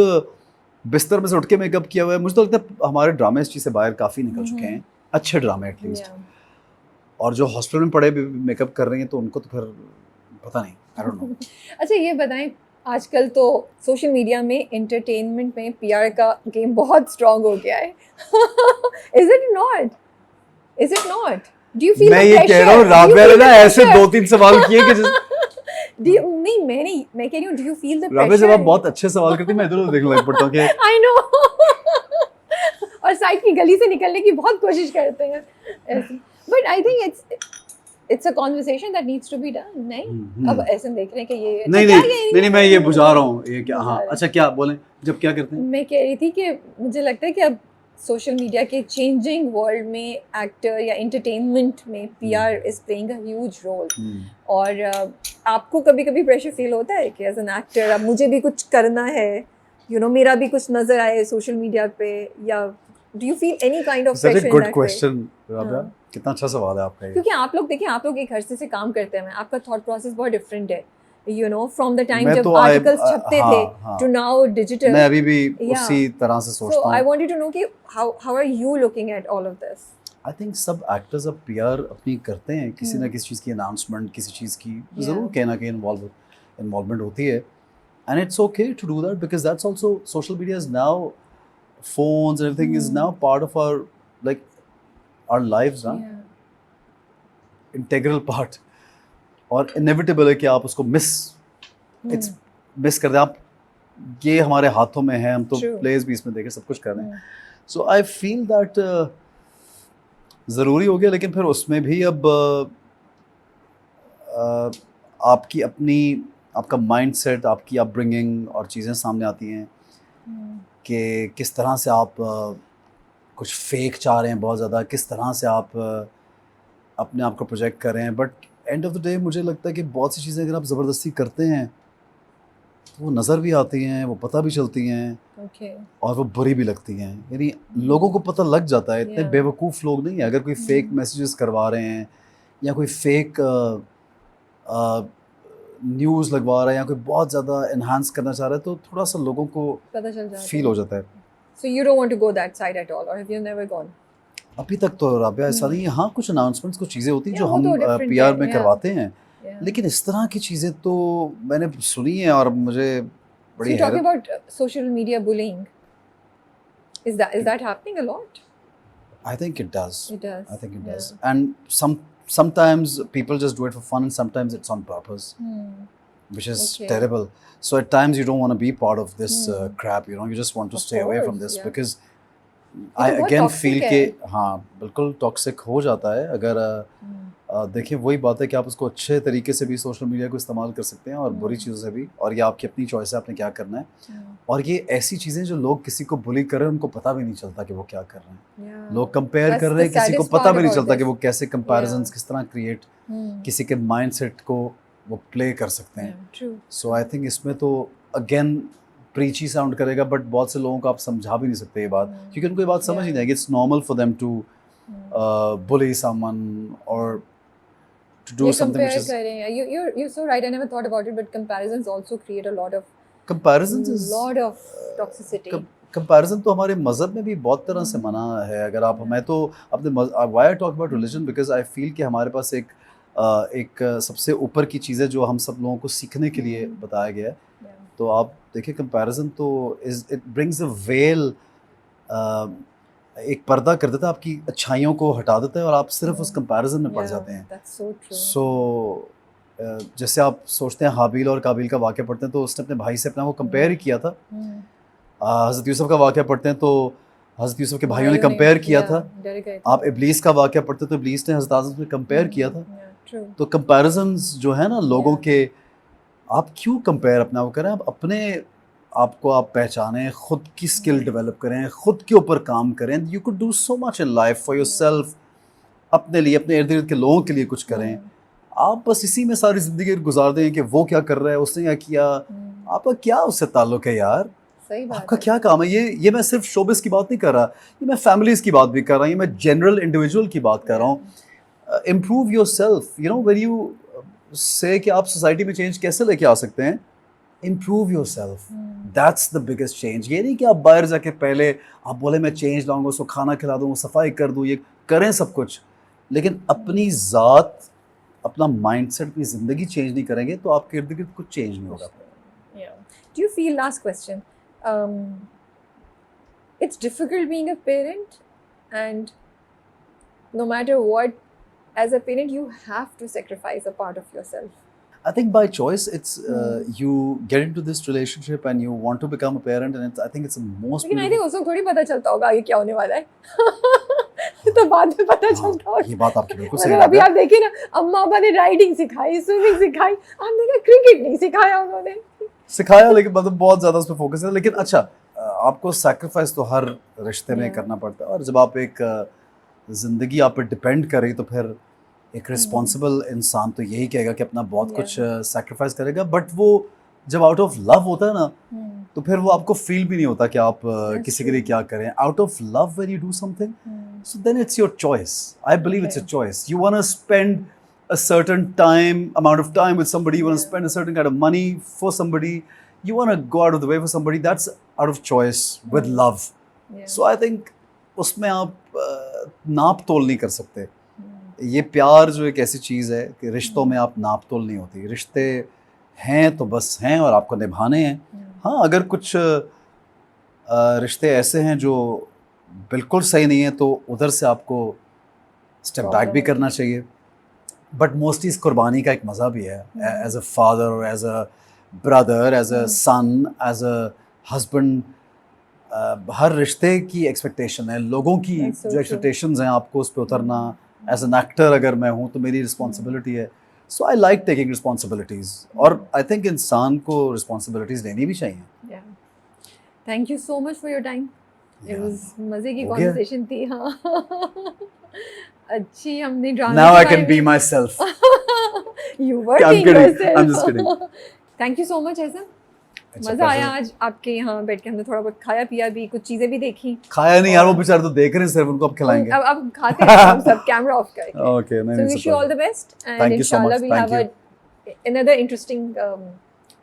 बिस्तर में से उठ के मेकअप किया हुआ है, मुझे तो लगता है हमारे ड्रामे इस चीज़ से बाहर काफ़ी निकल चुके हैं, अच्छे ड्रामे एटलीस्ट। और जो हॉस्पिटल में पड़े मेकअप कर रही हैं तो उनको तो फिर पता नहीं, आई डोंट नो। अच्छा, ये बताएं, आजकल तो सोशल मीडिया में एंटरटेनमेंट में पीआर का गेम बहुत स्ट्रांग हो गया है। Is it not? Do you feel the pressure? मैं ये कह रहा हूं, राबिया ने ना ऐसे 2-3 सवाल किए कि मैं कह रही हूं, do you feel the pressure? Rabia, जब आप बहुत अच्छे सवाल करती हैं मैं इधर-उधर देखने लग पड़ता हूं कि आई नो। और साइड की गली से निकलने की बहुत कोशिश करते हैं ऐसे। But I think it's a conversation that needs to be done, नहीं? अब ऐसे देख रहे हैं कि ये नहीं मैं ये बुझा रहा हूँ, ये क्या, हाँ अच्छा क्या बोलें, जब क्या करते हैं? मैं कह रही थी कि मुझे लगता है कि अब सोशल मीडिया के चेंजिंग वर्ल्ड में एक्टर या एंटरटेनमेंट में PR is playing a huge role. और आपको कभी कभी प्रेशर फील होता है कि एज एन एक्टर अब मुझे भी कुछ करना है, मेरा भी कुछ नजर आए सोशल मीडिया पे, या do you feel any kind of pressure in that way? Such a good question, Rabia. कितना अच्छा सवाल है आपका ये। क्योंकि आप लोग देखिए, आप लोग एक अरसे से काम करते हैं, आपका थॉट प्रोसेस बहुत डिफरेंट है, from the time जब आर्टिकल्स छपते थे to now digital। मैं अभी भी उसी तरह से सोचता हूँ। So I wanted to know कि how are you looking at all of this? I think सब एक्टर्स अब PR अपनी करते हैं, किसी ना किसी चीज़ की अनाउंसमेंट, किसी चीज़ की ज़रूर कहीं ना कहीं इन्वॉल्वमेंट होती है, and it's okay to do that because that's also social media is now, phones and everything is now part of our lives, ना, integral part, और inevitable है कि आप उसको मिस कर दें। आप, ये हमारे हाथों में है, हम तो प्लेस भी इसमें देखें, सब कुछ कर रहे हैं। So I feel that ज़रूरी हो गया, लेकिन फिर उसमें भी अब आपकी अपनी, आपका माइंडसेट, आपकी अपब्रिंगिंग और चीज़ें सामने आती हैं कि किस तरह से आप कुछ फेक चाह रहे हैं बहुत ज़्यादा, किस तरह से आप अपने आप को प्रोजेक्ट कर रहे हैं। But end of the day मुझे लगता है कि बहुत सी चीज़ें अगर आप ज़बरदस्ती करते हैं तो वो नज़र भी आती हैं, वो पता भी चलती हैं, और वो बुरी भी लगती हैं। यानी लोगों को पता लग जाता है, इतने बेवकूफ़ लोग नहीं हैं। अगर कोई फेक मैसेजेस करवा रहे हैं या कोई फेक न्यूज़ लगवा रहा है या कोई बहुत ज़्यादा एनहांस करना चाह रहा है, तो थोड़ा सा लोगों को पता चल जाता फील हो जाता है। So you don't want to go that side at all, or have you never gone? अभी तक तो राबिया ऐसा नहीं है। हाँ, कुछ अनाउंसमेंट्स, कुछ चीज़ें होती हैं जो हम PR में करवाते हैं, लेकिन इस तरह की चीज़ें तो मैंने सुनी है और मुझे बड़ी हैरत। Talking about social media bullying, is that happening a lot? I think it does. It does. I think it does. And sometimes people just do it for fun, and sometimes it's on purpose, which is terrible. So at times you don't want to be part of this crap, you just want to stay away from this, because I again feel कि हाँ बिल्कुल toxic हो जाता है। अगर देखिए वही बात है कि आप उसको अच्छे तरीके से भी सोशल मीडिया को इस्तेमाल कर सकते हैं और बुरी चीज़ों से भी, और ये आपकी अपनी चॉइस है, आपने क्या करना है। और ये ऐसी चीज़ें जो लोग किसी को बुली कर रहे हैं उनको पता भी नहीं चलता कि वो क्या कर रहे हैं। लोग कंपेयर कर रहे हैं, किसी को पता भी नहीं चलता कि वो कैसे कंपैरिजंस किस तरह क्रिएट किसी के माइंडसेट को वो प्ले कर सकते हैं। सो आई थिंक इसमें तो अगेन प्रीची साउंड करेगा, बट बहुत से लोगों को आप समझा भी नहीं सकते ये बात, क्योंकि उनको ये बात समझ ही नहीं आएगी। It's normal for them to bully someone or to do something which is you're so right. I never thought about it, but comparisons also create a lot of toxicity. Comparison तो हमारे मज़हब में भी बहुत तरह से मना है। अगर आप, मैं तो अपने why I talk about religion, because I feel कि हमारे पास एक सबसे ऊपर की चीज़ है जो हम सब लोगों को सीखने के लिए बताया गया है। तो आप देखिए कंपैरिजन तो इट ब्रिंग्स अ वेल, एक पर्दा कर देता है, आपकी अच्छाइयों को हटा देता है और आप सिर्फ उस कंपैरिजन में पड़ जाते हैं। सो जैसे आप सोचते हैं हाबील और काबिल का वाक़या पढ़ते हैं तो उसने अपने भाई से अपना वो कंपेयर ही किया था। हज़रत यूसुफ का वाक़या पढ़ते हैं तो हज़रत यूसुफ के भाइयों ने कंपेयर किया था। आप इब्लीस का वाक़या पढ़ते हैं तो इब्लीस ने हज़रत आदम से कंपेयर किया था। तो कंपैरिजन्स जो है ना लोगों के, आप क्यों कंपेयर अपना वो करें, आप अपने आपको आप पहचानें, खुद की स्किल डेवलप करें, खुद के ऊपर काम करें। You could do so much in life for yourself, अपने लिए, अपने इर्द गिर्द के लोगों के लिए कुछ करें। आप बस इसी में सारी ज़िंदगी गुजार दें कि वो क्या कर रहा है, उसने क्या किया, आपका क्या उससे ताल्लुक़ है यार, आपका क्या काम है। ये मैं सिर्फ शोबिस की बात नहीं कर रहा, ये मैं फैमिलीज़ की बात भी कर रहा हूँ, ये मैं जनरल इंडिविजुअल की बात कर रहा हूँ। इम्प्रूव योरसेल्फ, व्हेन यू से कि आप सोसाइटी में चेंज कैसे लेके आ सकते हैं, improve yourself, that's the biggest change. ये नहीं कि आप बाहर जाके पहले आप बोले मैं चेंज लाऊंगा, उसको खाना खिला दूँ, सफाई कर दूँ, ये करें सब कुछ, लेकिन अपनी ज़ात, अपना माइंडसेट, अपनी ज़िंदगी चेंज नहीं करेंगे तो आपके इर्द गिर्द कुछ चेंज नहीं होगा। Do you feel, last question, it's difficult being a parent, and no matter what, as a parent you have to sacrifice a part of yourself? I think by choice, it's you get into this relationship and you want to become a parent, and I think it's the most. लेकिन I think उसको थोड़ी पता चलता होगा आगे क्या होने वाला है। तो बाद में पता चलता होगा। ये बात आपकी बिल्कुल सही है। अभी आप देखिए ना, अम्मा पापा ने राइडिंग सिखाई, स्विमिंग सिखाई, हमने कहा क्रिकेट नहीं सिखाया उन्होंने। सिखाया, लेकिन मतलब बहुत ज़्यादा उस पर फोकस है। लेकिन अच्छा, आपको सैक्रिफाइस तो हर रिश्ते में करना पड़ता है, और जब आप एक ज़िंदगी आप पे डिपेंड कर रही तो फिर एक रिस्पॉन्सिबल इंसान तो यही कहेगा कि अपना बहुत कुछ सैक्रिफाइस करेगा। बट वो जब आउट ऑफ लव होता है ना, तो फिर वो आपको फील भी नहीं होता कि आप किसी के लिए क्या करें. Out of love when you do something, so then it's your choice. I believe it's a choice. You want to spend a certain amount of time with somebody. You want to spend a certain kind of money for somebody. You want to go out of the way for somebody. That's out of choice with love. So I think उसमें आप नाप तोल नहीं कर सकते. ये प्यार जो एक ऐसी चीज़ है कि रिश्तों में आप नाप तोल नहीं होती. रिश्ते हैं तो बस हैं और आपको निभाने हैं. हाँ, अगर कुछ रिश्ते ऐसे हैं जो बिल्कुल सही नहीं है तो उधर से आपको स्टेप बैक भी करना चाहिए. बट मोस्टली इस कुर्बानी का एक मज़ा भी है. As a father, as a brother, as a son, as a husband, हर रिश्ते की एक्सपेक्टेशन है. लोगों की जो एक्सपेक्टेशंस हैं आपको उस पर उतरना. एज एन एक्टर अगर मैं हूँ तो मेरी रिस्पॉन्सिबिलिटी है. सो आई लाइक टेकिंग रिस्पॉन्सिबिलिटीज़. और आई थिंक इंसान को रिस्पॉन्सिबिलिटीज़ लेनी भी चाहिए. Thank you so much for your time. It was मजे की conversation थी. हाँ. अच्छी हमने drama. Now I can be myself. You were being yourself. I'm just kidding. Thank you so much ऐसा. मजा आया आज आपके यहाँ बैठ के. हमने थोड़ा बहुत खाया पिया भी, कुछ चीजें भी देखी. खाया नहीं यार, वो बेचारे तो देख रहे हैं सिर्फ. उनको अब खिलाएंगे. अब खाते हैं हम सब. कैमरा ऑफ करके. Okay. So wish you all the best. And inshallah we'll have another interesting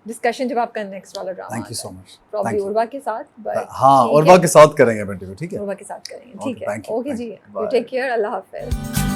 discussion जब आपका नेक्स्ट वाला ड्रामा. Thank you so much. Probably Urwa के साथ. हाँ, उर्वा के साथ करेंगे. ठीक है, उर्वा के साथ करेंगे. ठीक है. Thank you. ओके जी. You take care. अल्लाह हाफिज़.